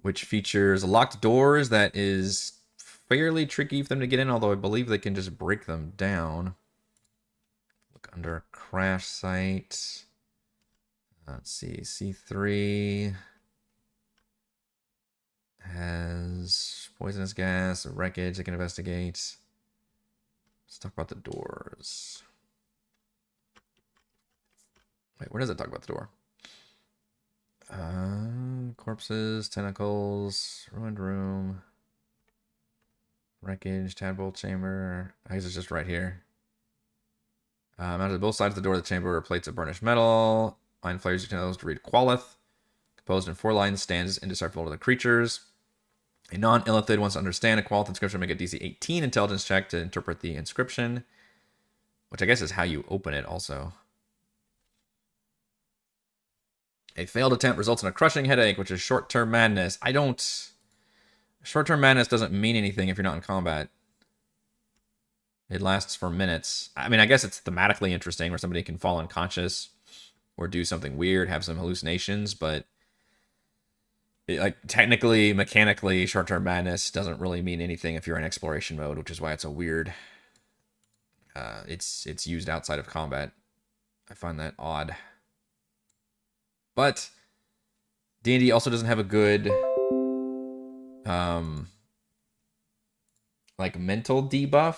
which features locked doors that is fairly tricky for them to get in, although I believe they can just break them down. Look under crash site. Let's see, C3 has poisonous gas, wreckage they can investigate. Let's talk about the doors. Wait, where does it talk about the door? Corpses, tentacles, ruined room, wreckage, tadpole chamber. I guess it's just right here. Mounted at both sides of the door of the chamber are plates of burnished metal. Mind flayers use those to read Qualith. Composed in 4 lines, stands indecipherable to the creatures. A non-illithid wants to understand a Qualith inscription, make a DC 18 intelligence check to interpret the inscription, which I guess is how you open it also. A failed attempt results in a crushing headache, which is short-term madness. Short-term madness doesn't mean anything if you're not in combat. It lasts for minutes. I mean, I guess it's thematically interesting where somebody can fall unconscious or do something weird, have some hallucinations, but technically, mechanically, short-term madness doesn't really mean anything if you're in exploration mode, which is why it's a weird. It's used outside of combat. I find that odd. But D&D also doesn't have a good mental debuff.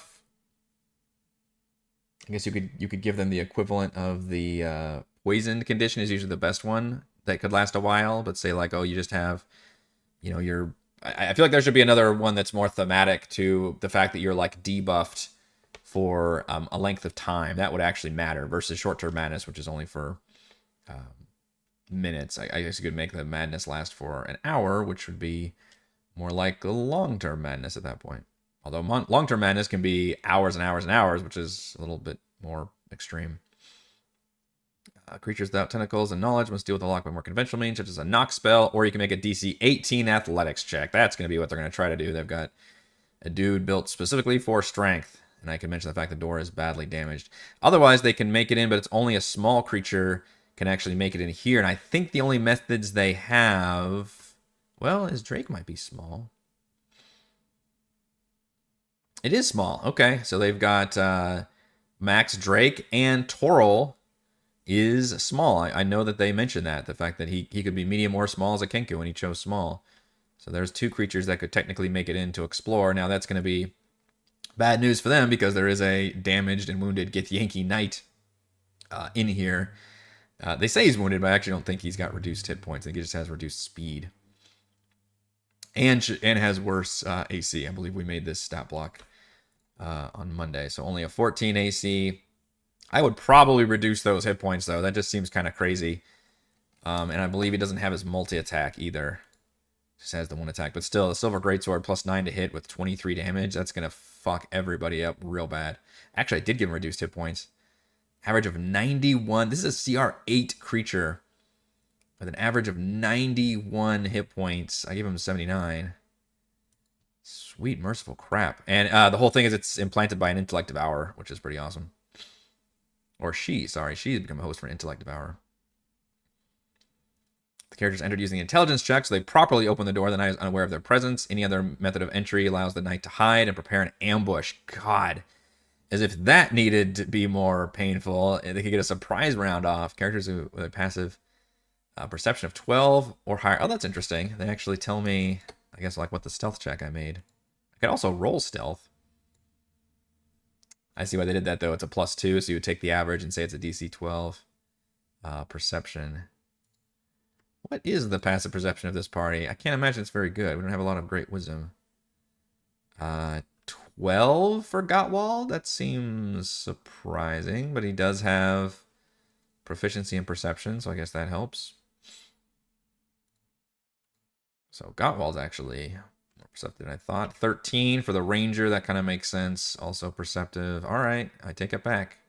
I guess you could give them the equivalent of the poisoned condition is usually the best one that could last a while. But say like, oh, you just have, you're. I feel like there should be another one that's more thematic to the fact that you're like debuffed for a length of time. That would actually matter versus short-term madness, which is only for minutes. I guess you could make the madness last for an hour, which would be more like a long-term madness at that point. Although long-term madness can be hours and hours and hours, which is a little bit more extreme. Creatures without tentacles and knowledge must deal with a lock by more conventional means, such as a knock spell, or you can make a DC 18 athletics check. That's going to be what they're going to try to do. They've got a dude built specifically for strength. And I can mention the fact the door is badly damaged. Otherwise, they can make it in, but it's only a small creature can actually make it in here. And I think the only methods they have... Well, his Drake might be small. It is small. Okay, so they've got Max Drake, and Toril is small. I know that they mentioned that. The fact that he could be medium or small as a Kenku, and he chose small. So there's two creatures that could technically make it in to explore. Now that's going to be bad news for them because there is a damaged and wounded Githyanki Knight in here. They say he's wounded, but I actually don't think he's got reduced hit points. I think he just has reduced speed. And has worse AC. I believe we made this stat block on Monday. So only a 14 AC. I would probably reduce those hit points, though. That just seems kind of crazy. And I believe he doesn't have his multi-attack either. Just has the one attack. But still, the Silver Greatsword plus 9 to hit with 23 damage. That's going to fuck everybody up real bad. Actually, I did give him reduced hit points. Average of 91. This is a CR8 creature with an average of 91 hit points. I give him 79. Sweet, merciful crap. And the whole thing is it's implanted by an Intellect Devourer, which is pretty awesome. Or she's become a host for an Intellect Devourer. The character's entered using the intelligence check, so they properly open the door. The knight is unaware of their presence. Any other method of entry allows the knight to hide and prepare an ambush. God. As if that needed to be more painful. They could get a surprise round off. Characters with a passive perception of 12 or higher. Oh, that's interesting. They actually tell me, I guess, like what the stealth check I made. I could also roll stealth. I see why they did that, though. It's a +2, so you would take the average and say it's a DC 12 perception. What is the passive perception of this party? I can't imagine it's very good. We don't have a lot of great wisdom. 12 for Gottwald? That seems surprising, but he does have proficiency in perception, so I guess that helps. So Gottwald's actually more perceptive than I thought. 13 for the Ranger, that kind of makes sense. Also perceptive. All right, I take it back.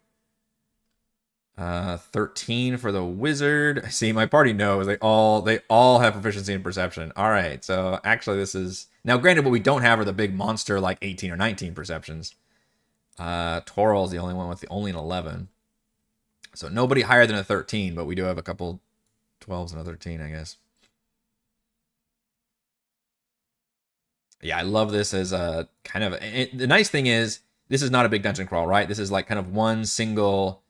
13 for the Wizard. See, my party knows they all have proficiency in perception. All right, so actually this is... Now, granted, what we don't have are the big monster, like 18 or 19 perceptions. Toril's the only one with only an 11. So nobody higher than a 13, but we do have a couple 12s and a 13, I guess. Yeah, I love this as a kind of... the nice thing is, this is not a big dungeon crawl, right? This is like kind of one single,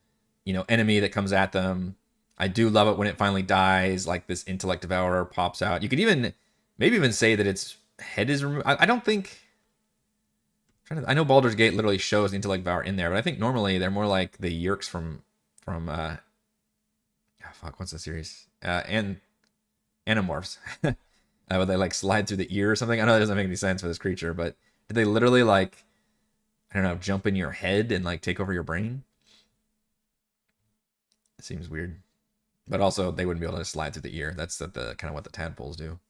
enemy that comes at them. I do love it when it finally dies, like this Intellect Devourer pops out. You could maybe even say that its head is removed. I don't think... I know Baldur's Gate literally shows the Intellect Devourer in there, but I think normally they're more like the Yerks from what's the series? And Animorphs. Would they like slide through the ear or something? I know that doesn't make any sense for this creature, but did they literally like, I don't know, jump in your head and like take over your brain? It seems weird. But also they wouldn't be able to slide through the ear. That's the kind of what the tadpoles do.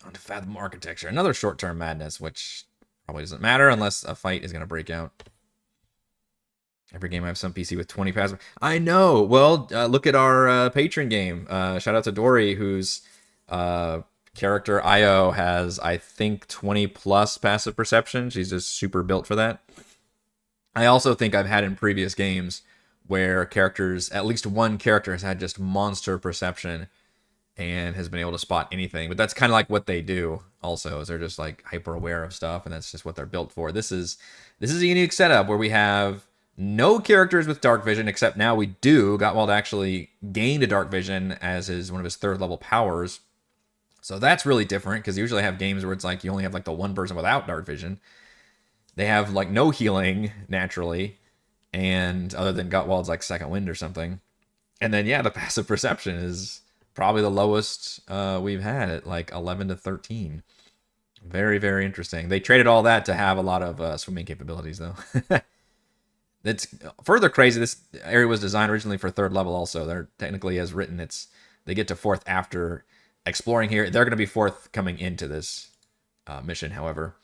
On to Fathom Architecture. Another short-term madness, which probably doesn't matter unless a fight is going to break out. Every game I have some PC with 20 passive. I know. Well, look at our patron game. Shout out to Dory, whose character Io has, I think, 20 plus passive perception. She's just super built for that. I also think I've had in previous games where characters, at least one character has had just monster perception and has been able to spot anything. But that's kind of like what they do also, is they're just like hyper aware of stuff, and that's just what they're built for. This is a unique setup where we have no characters with dark vision, except now we do. Gottwald actually gained a dark vision as one of his 3rd level powers. So that's really different, because you usually have games where it's like you only have like the one person without dark vision. they have like no healing naturally, and other than Gutwald's like second wind or something. And then yeah, the passive perception is probably the lowest we've had at like 11 to 13. Very, very interesting. They traded all that to have a lot of swimming capabilities, though. That's further crazy. This area was designed originally for third level. Also, they're technically as written. They get to fourth after exploring here. They're going to be fourth coming into this mission, however.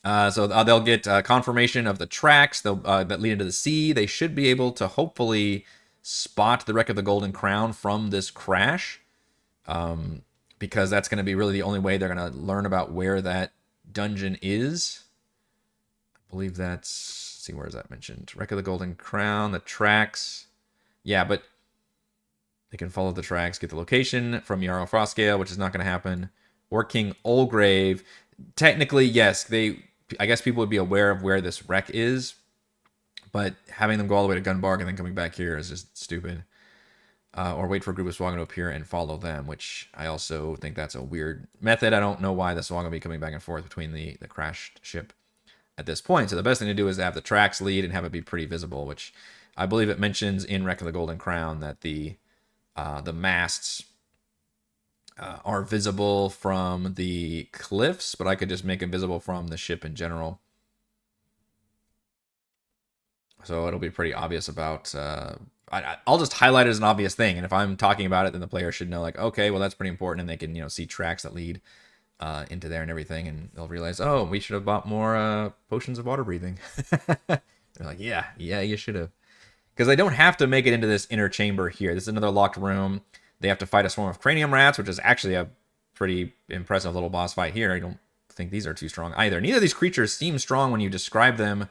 So they'll get confirmation of the tracks that lead into the sea. They should be able to hopefully spot the wreck of the Golden Crown from this crash, because that's going to be really the only way they're going to learn about where that dungeon is. I believe that's... Let's see, where is that mentioned? Wreck of the Golden Crown, the tracks. Yeah, but they can follow the tracks, get the location from Jarl Frostgale, which is not going to happen. Or King Olgrave. Technically, yes, I guess people would be aware of where this wreck is, but having them go all the way to Gunbarg and then coming back here is just stupid. Or wait for a group of Swagan to appear and follow them, which I also think that's a weird method. I don't know why the Swagan will be coming back and forth between the crashed ship at this point. So the best thing to do is to have the tracks lead and have it be pretty visible, which I believe it mentions in Wreck of the Golden Crown that the masts are visible from the cliffs, but I could just make it visible from the ship in general. So it'll be pretty obvious about... I'll just highlight it as an obvious thing, and if I'm talking about it, then the player should know, like, okay, well, that's pretty important, and they can, see tracks that lead into there and everything, and they'll realize, oh, we should have bought more potions of water breathing. They're like, yeah, you should have. Because they don't have to make it into this inner chamber here. This is another locked room. They have to fight a swarm of cranium rats, which is actually a pretty impressive little boss fight here. I don't think these are too strong either. Neither of these creatures seem strong when you describe them,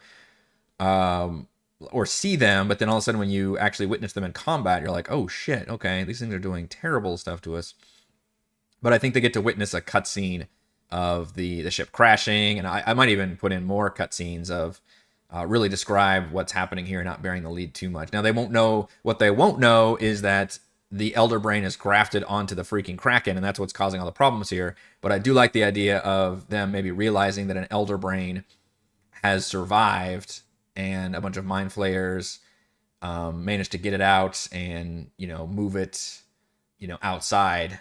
or see them, but then all of a sudden when you actually witness them in combat, you're like, oh shit, okay, these things are doing terrible stuff to us. But I think they get to witness a cutscene of the ship crashing, and I might even put in more cutscenes of really describe what's happening here, not bearing the lead too much. Now, they won't know, what they won't know is that the Elder Brain is grafted onto the freaking Kraken, and that's what's causing all the problems here. But I do like the idea of them maybe realizing that an Elder Brain has survived, and a bunch of Mind Flayers managed to get it out and, move it, outside,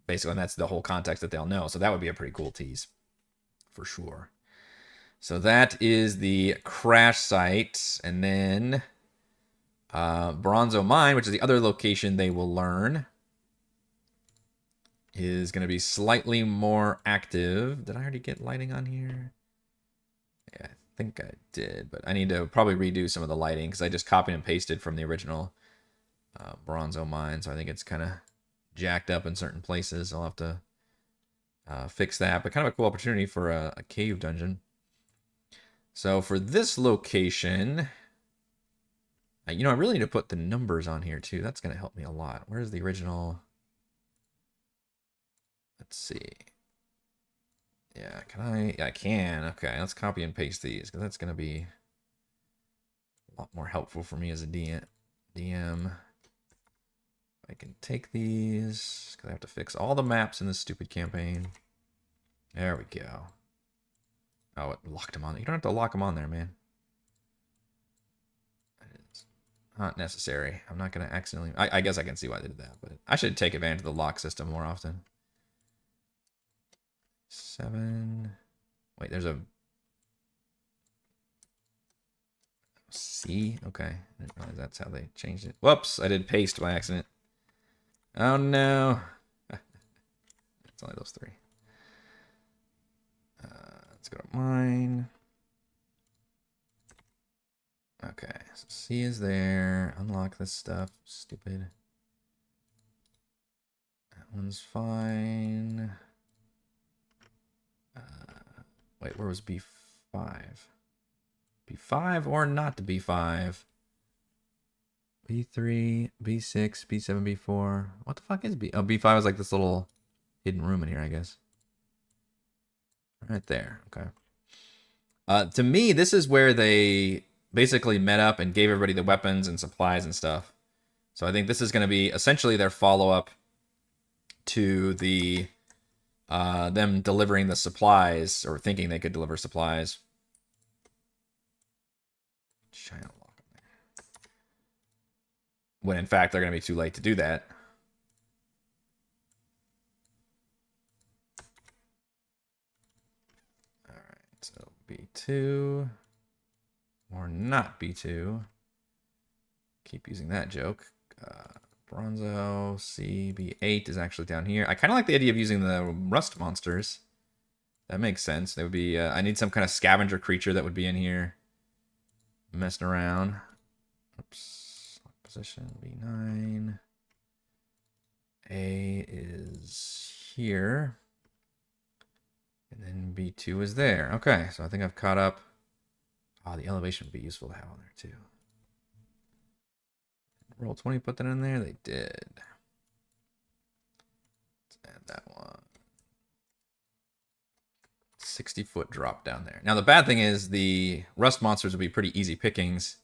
basically. And that's the whole context that they'll know. So that would be a pretty cool tease, for sure. So that is the crash site. And then Bronzo Mine, which is the other location they will learn, is going to be slightly more active. Did I already get lighting on here? Yeah, I think I did, but I need to probably redo some of the lighting because I just copied and pasted from the original Bronzo Mine, so I think it's kind of jacked up in certain places. I'll have to fix that, but kind of a cool opportunity for a cave dungeon. So for this location, I really need to put the numbers on here too. That's going to help me a lot. Where's the original? Let's see. Yeah, can I? Yeah, I can. Okay, let's copy and paste these because that's going to be a lot more helpful for me as a DM. I can take these because I have to fix all the maps in this stupid campaign. There we go. Oh, it locked them on. You don't have to lock them on there, man. It's not necessary. I'm not going to accidentally... I guess I can see why they did that, but I should take advantage of the lock system more often. 7. Wait, there's a C. Okay, I didn't realize that's how they changed it. Whoops, I did paste by accident. Oh no. It's only those 3. Let's go to mine. Okay, so C is there. Unlock this stuff. Stupid. That one's fine. Wait, where was B5? B5 or not to B5? B3, B6, B7, B4. What the fuck is B? Oh, B5 is like this little hidden room in here, I guess. Right there. Okay. To me, this is where they basically met up and gave everybody the weapons and supplies and stuff. So I think this is going to be essentially their follow-up to the them delivering the supplies, or thinking they could deliver supplies Giant lock on there. When in fact they're going to be too late to do that. All right, so B2 or not B2. Keep using that joke. Bronzo, C, B8 is actually down here. I kind of like the idea of using the rust monsters. That makes sense. They would be. I need some kind of scavenger creature that would be in here, messing around. Oops. Position B9. A is here, and then B2 is there. Okay, so I think I've caught up. Oh, the elevation would be useful to have on there too. Roll 20, put that in there. They did. Let's add that one. 60-foot drop down there. Now, the bad thing is the rust monsters would be pretty easy pickings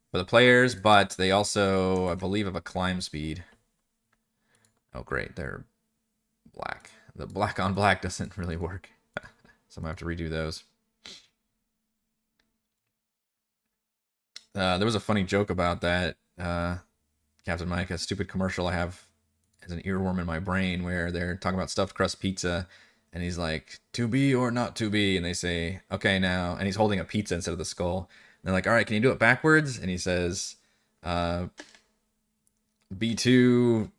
for the players, but they also, I believe, have a climb speed. Oh, great. They're black. The black on black doesn't really work. So I'm going to have to redo those. There was a funny joke about that. Captain Mike, a stupid commercial I have as an earworm in my brain where they're talking about stuffed crust pizza and he's like, to be or not to be? And they say, okay, now. And he's holding a pizza instead of the skull. And they're like, all right, can you do it backwards? And he says, B2,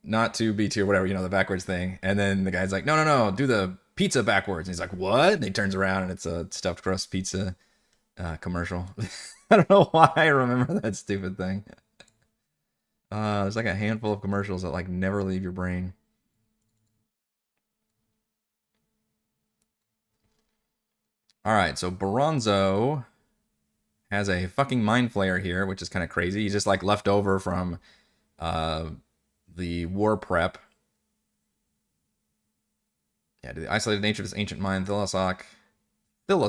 not to B2 or whatever, you know, the backwards thing. And then the guy's like, no, do the pizza backwards. And he's like, what? And he turns around and it's a stuffed crust pizza commercial. I don't know why I remember that stupid thing. There's like a handful of commercials that like never leave your brain. All right, so Bronzo has a fucking Mind Flayer here, which is kind of crazy. He's just like left over from the war prep. Yeah, the isolated nature of this ancient mind, Thilosok. Why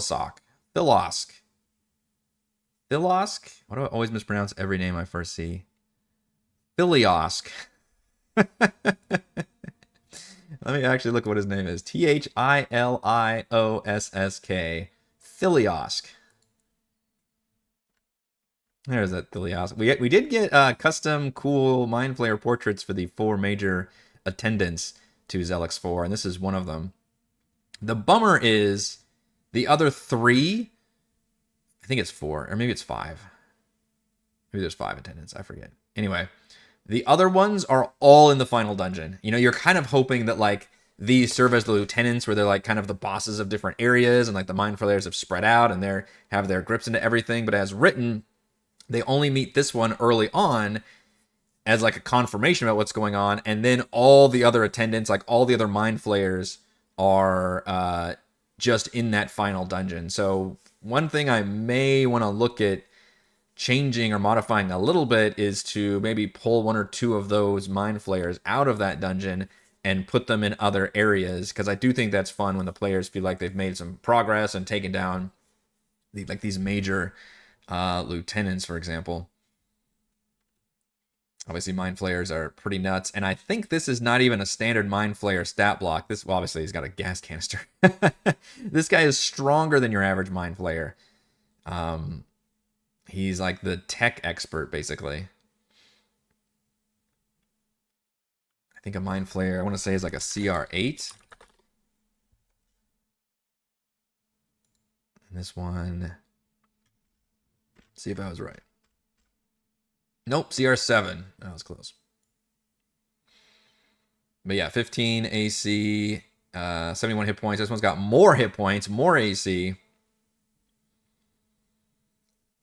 do I always mispronounce every name I first see? Thiliosk. Let me actually look at what his name is. Thiliosk. Thiliosk. There's that Thiliosk. We did get custom cool Mind Flayer portraits for the 4 major attendants to Zelix 4, and this is one of them. The bummer is the other 3, I think it's 4, or maybe it's 5. Maybe there's 5 attendants, I forget. Anyway, the other ones are all in the final dungeon. You know, you're kind of hoping that, like, these serve as the lieutenants where they're, like, kind of the bosses of different areas, and, like, the Mind Flayers have spread out, and they have their grips into everything. But as written, they only meet this one early on as, like, a confirmation about what's going on, and then all the other attendants, like, all the other Mind Flayers are just in that final dungeon. So one thing I may want to look at changing or modifying a little bit is to maybe pull 1 or 2 of those Mind Flayers out of that dungeon and put them in other areas, because I do think that's fun when the players feel like they've made some progress and taken down these major lieutenants, for example. Obviously, Mind Flayers are pretty nuts, and I think this is not even a standard Mind Flayer stat block. This, well, obviously, he's got a gas canister. This guy is stronger than your average Mind Flayer. He's like the tech expert, basically. I think a Mind Flayer, I want to say, is like a CR8. And this one, let's see if I was right. Nope, CR7. That was close. But yeah, 15 AC, 71 hit points. This one's got more hit points, more AC.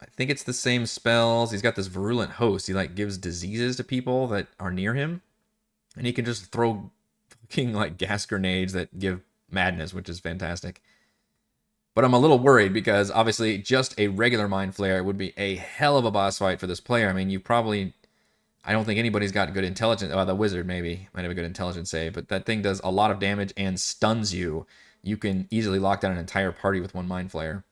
I think it's the same spells. He's got this virulent host. He like gives diseases to people that are near him. And he can just throw fucking like gas grenades that give madness, which is fantastic. But I'm a little worried because obviously just a regular Mind Flayer would be a hell of a boss fight for this player. I mean, I don't think anybody's got good intelligence. Oh, the wizard maybe might have a good intelligence save, but that thing does a lot of damage and stuns you. You can easily lock down an entire party with 1 Mind Flayer.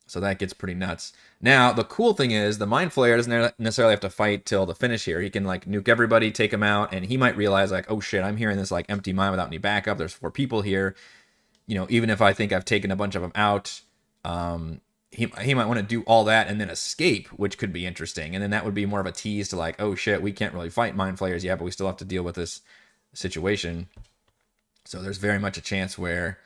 So that gets pretty nuts. Now, the cool thing is the Mind Flayer doesn't necessarily have to fight till the finish here. He can like nuke everybody, take him out, and he might realize like, oh shit, I'm here in this like empty mine without any backup. There's 4 people here. You know, even if I think I've taken a bunch of them out, he might want to do all that and then escape, which could be interesting. And then that would be more of a tease to like, oh shit, we can't really fight mind flayers yet, but we still have to deal with this situation. So there's very much a chance where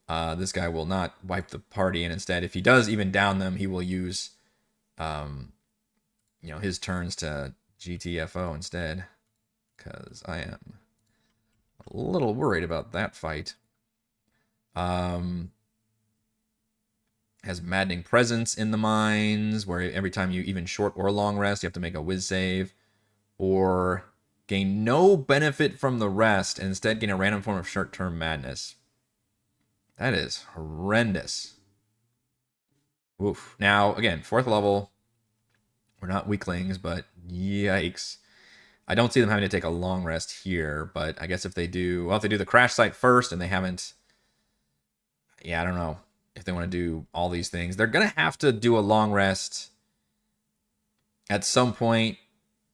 this guy will not wipe the party, and instead, if he does even down them, he will use, his turns to GTFO instead. Because I am a little worried about that fight. Has Maddening Presence in the mines, where every time you even short or long rest, you have to make a whiz save. Or gain no benefit from the rest, and instead gain a random form of short-term madness. That is horrendous. Oof. Now, again, 4th level. We're not weaklings, but yikes. I don't see them having to take a long rest here, but I guess if they do... Well, if they do the crash site first and they haven't... Yeah, I don't know if they want to do all these things. They're going to have to do a long rest at some point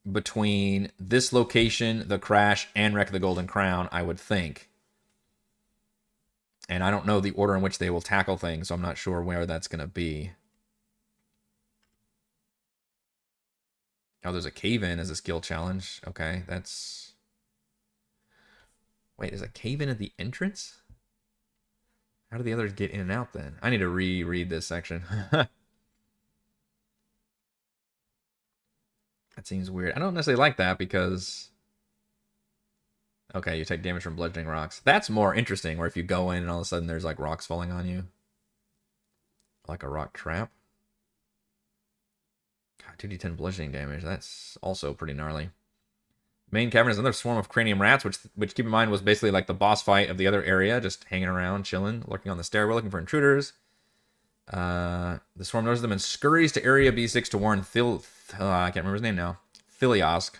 between this location, the crash, and Wreck of the Golden Crown, I would think. And I don't know the order in which they will tackle things, so I'm not sure where that's going to be. Oh, there's a cave-in as a skill challenge. Okay, that's... Wait, is a cave-in at the entrance? How do the others get in and out then? I need to reread this section. That seems weird. I don't necessarily like that because... Okay, you take damage from bludgeoning rocks. That's more interesting, where if you go in and all of a sudden there's like rocks falling on you. Like a rock trap. God, 2d10 bludgeoning damage. That's also pretty gnarly. Main cavern is another swarm of cranium rats, which keep in mind was basically like the boss fight of the other area, just hanging around, chilling, lurking on the stairwell, looking for intruders. The swarm notices them and scurries to area B6 to warn I can't remember his name now. Philiosk.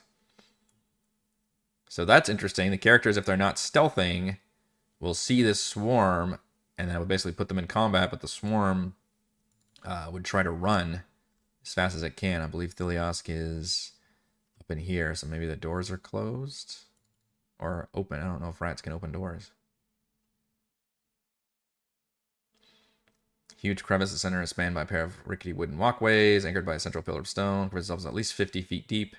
So that's interesting. The characters, if they're not stealthing, will see this swarm, and that would basically put them in combat, but the swarm would try to run as fast as it can. I believe Philiosk is up in here, so maybe the doors are closed or open. I don't know if rats can open doors. Huge crevice. The center is spanned by a pair of rickety wooden walkways, anchored by a central pillar of stone. Crevice is at least 50 feet deep.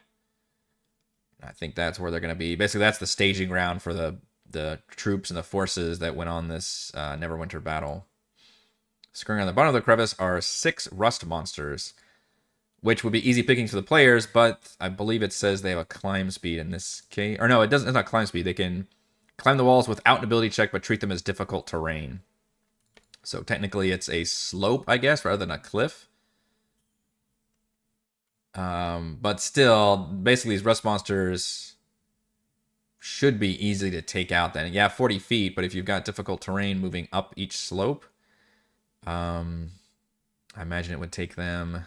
I think that's where they're going to be. Basically, that's the staging ground for the troops and the forces that went on this Neverwinter battle. Scurrying on the bottom of the crevice are 6 rust monsters, which would be easy pickings for the players, but I believe it says they have a climb speed in this case. Or no, it doesn't. It's not climb speed. They can climb the walls without an ability check, but treat them as difficult terrain. So technically it's a slope, I guess, rather than a cliff. But still, basically these rust monsters should be easy to take out then. Yeah, 40 feet, but if you've got difficult terrain moving up each slope, I imagine it would take them...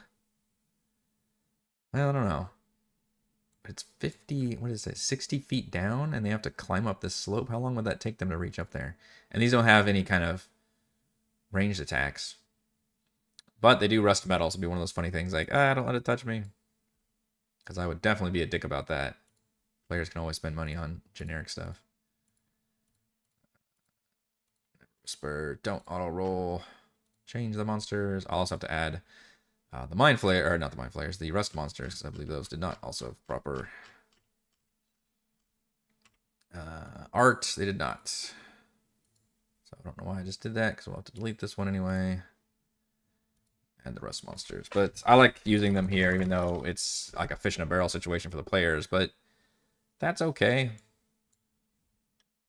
Well, I don't know. But it's 50, what is it, 60 feet down, and they have to climb up this slope. How long would that take them to reach up there? And these don't have any kind of ranged attacks. But they do rust metal, so it'll be one of those funny things like, don't let it touch me. Because I would definitely be a dick about that. Players can always spend money on generic stuff. Whisper, don't auto-roll. Change the monsters. I'll also have to add the Mind Flayer, or not the Mind Flayers, the Rust monsters, because I believe those did not also have proper art. They did not. So I don't know why I just did that, because we'll have to delete this one anyway. And the Rust monsters. But I like using them here, even though it's like a fish in a barrel situation for the players, but that's okay.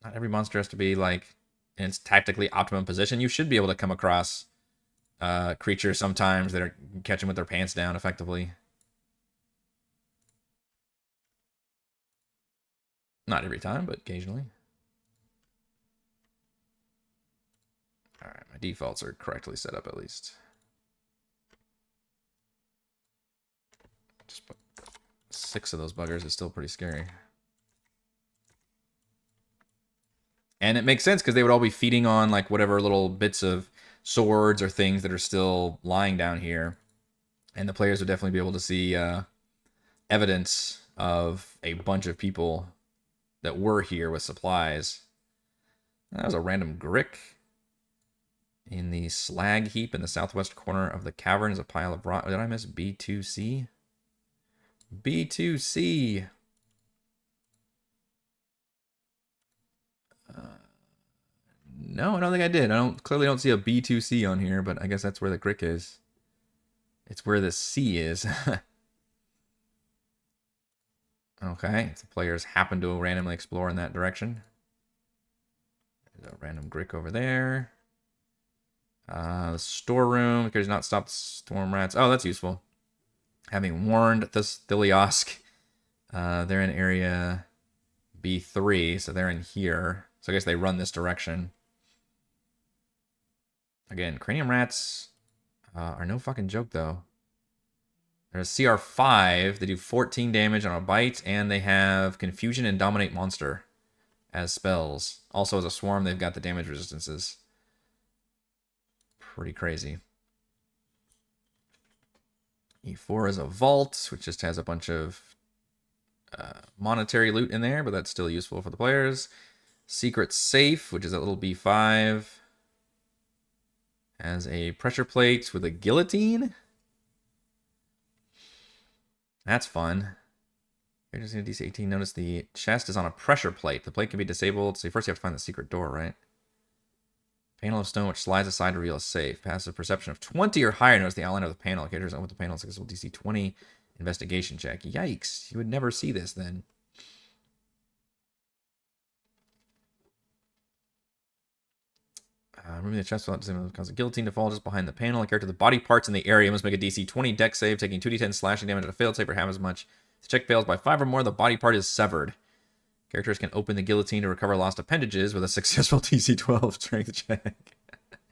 Not every monster has to be like in its tactically optimum position. You should be able to come across creatures sometimes that are catching with their pants down effectively. Not every time, but occasionally. Alright, my defaults are correctly set up at least. Just put 6 of those buggers is still pretty scary. And it makes sense because they would all be feeding on like whatever little bits of swords or things that are still lying down here. And the players would definitely be able to see evidence of a bunch of people that were here with supplies. That was a random Grick. In the slag heap in the southwest corner of the cavern is a pile of rock. Did I miss B2C? B2C. No, I don't think I did. Clearly don't see a B2C on here, but I guess that's where the crick is. It's where the C is. Okay, if the players happen to randomly explore in that direction. There's a random Grick over there. The storeroom, because not stopped storm rats. Oh, that's useful. Having warned this Thiliosk, they're in area B3, so they're in here. So I guess they run this direction. Again, cranium rats are no fucking joke, though. There's CR5. They do 14 damage on a bite, and they have Confusion and Dominate Monster as spells. Also, as a swarm, they've got the damage resistances. Pretty crazy. E4 is a vault, which just has a bunch of monetary loot in there, but that's still useful for the players. Secret Safe, which is a little B5. Has a pressure plate with a guillotine. That's fun. You're just in DC 18. Notice the chest is on a pressure plate. The plate can be disabled. So first you have to find the secret door, right? Panel of stone which slides aside to reveal a safe. Passive perception of 20 or higher. Notice the outline of the panel. Characters open the panel. Successful DC 20 investigation check. Yikes. You would never see this then. Removing the chest without cause a guillotine to fall just behind the panel. A character with the body parts in the area must make a DC 20 dex save, taking 2d10 slashing damage at a failed save for half as much. If the check fails by 5 or more, the body part is severed. Characters can open the guillotine to recover lost appendages with a successful DC 12 strength check.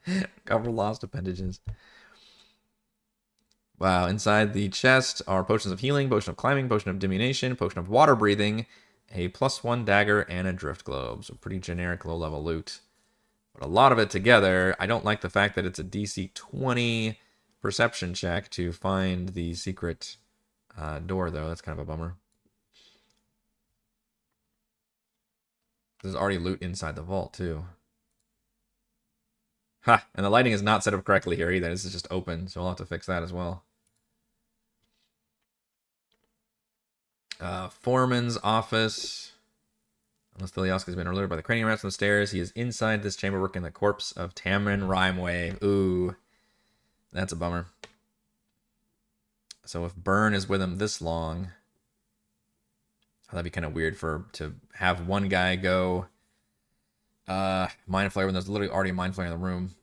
Recover lost appendages. Wow, inside the chest are potions of healing, potion of climbing, potion of diminution, potion of water breathing, a +1 dagger, and a drift globe. So pretty generic low-level loot. But a lot of it together. I don't like the fact that it's a DC 20 perception check to find the secret door, though. That's kind of a bummer. There's already loot inside the vault, too. Ha! And the lighting is not set up correctly here either. This is just open, so I'll have to fix that as well. Foreman's office. Unless Thiliosk has been alerted by the cranium rats on the stairs, he is inside this chamber working the corpse of Tamron Rimeway. Ooh. That's a bummer. So if Burn is with him this long, that'd be kind of weird to have one guy go Mind Flayer when there's literally already a Mind Flayer in the room.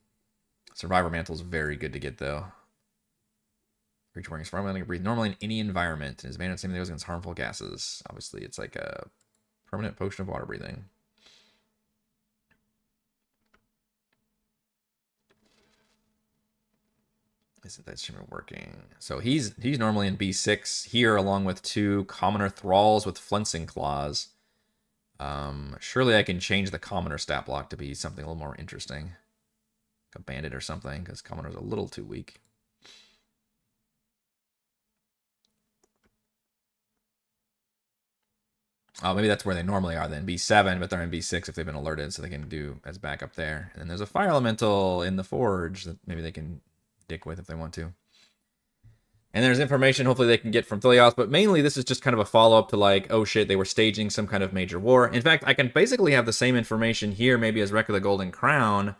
Survivor Mantle is very good to get, though. Creature wearing Survivor Mantle can breathe normally in any environment, and is made of the same thing against harmful gases. Obviously, it's like a permanent potion of water breathing. Isn't that streamer working? So he's normally in B6 here, along with 2 commoner thralls with flensing claws. Surely I can change the commoner stat block to be something a little more interesting, like a bandit or something, because commoner's a little too weak. Oh, maybe that's where they normally are then, B7, but they're in B6 if they've been alerted, so they can do as backup there. And then there's a fire elemental in the forge that maybe they can dick with if they want to. And there's information hopefully they can get from Thiliosk, but mainly this is just kind of a follow-up to like, oh shit, they were staging some kind of major war. In fact, I can basically have the same information here, maybe as Wreck of the Golden Crown.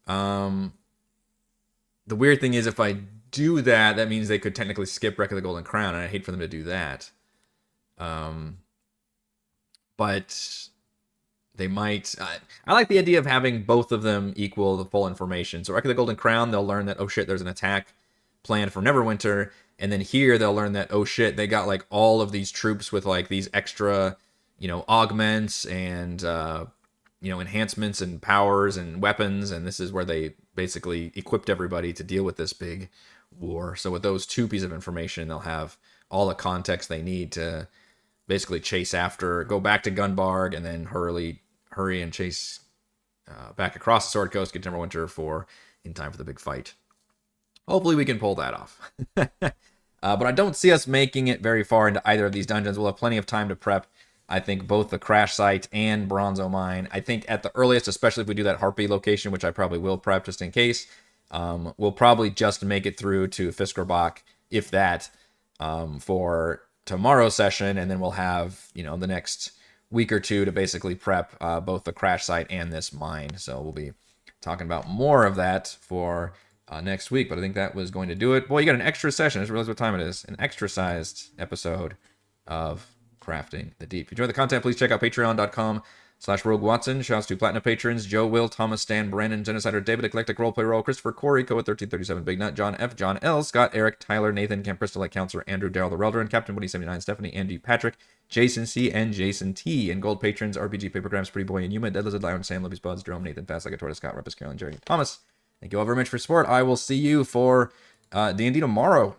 The weird thing is if I do that, that means they could technically skip Wreck of the Golden Crown, and I hate for them to do that. But they might... I like the idea of having both of them equal the full information. So Wreck of the Golden Crown, they'll learn that, oh shit, there's an attack planned for Neverwinter. And then here they'll learn that, oh shit, they got like all of these troops with like these extra, you know, augments and, you know, enhancements and powers and weapons. And this is where they basically equipped everybody to deal with this big war. So with those 2 pieces of information, they'll have all the context they need to basically chase after, go back to Gunbarg, and then hurry and chase back across the Sword Coast, get Neverwinter in time for the big fight. Hopefully we can pull that off. But I don't see us making it very far into either of these dungeons. We'll have plenty of time to prep I think both the crash site and Bronzo Mine. I think at the earliest, especially if we do that Harpy location, which I probably will prep just in case, we'll probably just make it through to Fiskerbach, if that, for tomorrow's session, and then we'll have the next week or two to basically prep both the crash site and this mine. So we'll be talking about more of that for next week, but I think that was going to do it. Boy, you got an extra session. I just realized what time it is. An extra sized episode of Crafting the Deep. If you enjoy the content, please check out patreon.com/Rogue Watson. Shouts to Platinum patrons Joe, Will, Thomas, Stan, Brandon, Genocider, David, Eclectic Roleplay Roll, Christopher, Corey, Coa 1337, Big Nut, John F, John L, Scott, Eric, Tyler, Nathan, Camp Crystal, Counselor, Andrew, Daryl the Relder, and Captain Woody 79, Stephanie, Andy, Patrick, Jason C, and Jason T. And gold patrons RPG Papergrams, Pretty Boy, and Yuma, Dead Lizard, Lion, Sam, Libby's Buds, Jerome, Nathan, Fast Like a Tortoise, Scott, Rumpus, Carolyn, Jerry, and Thomas. Thank you all very much for support. I will see you for D&D tomorrow.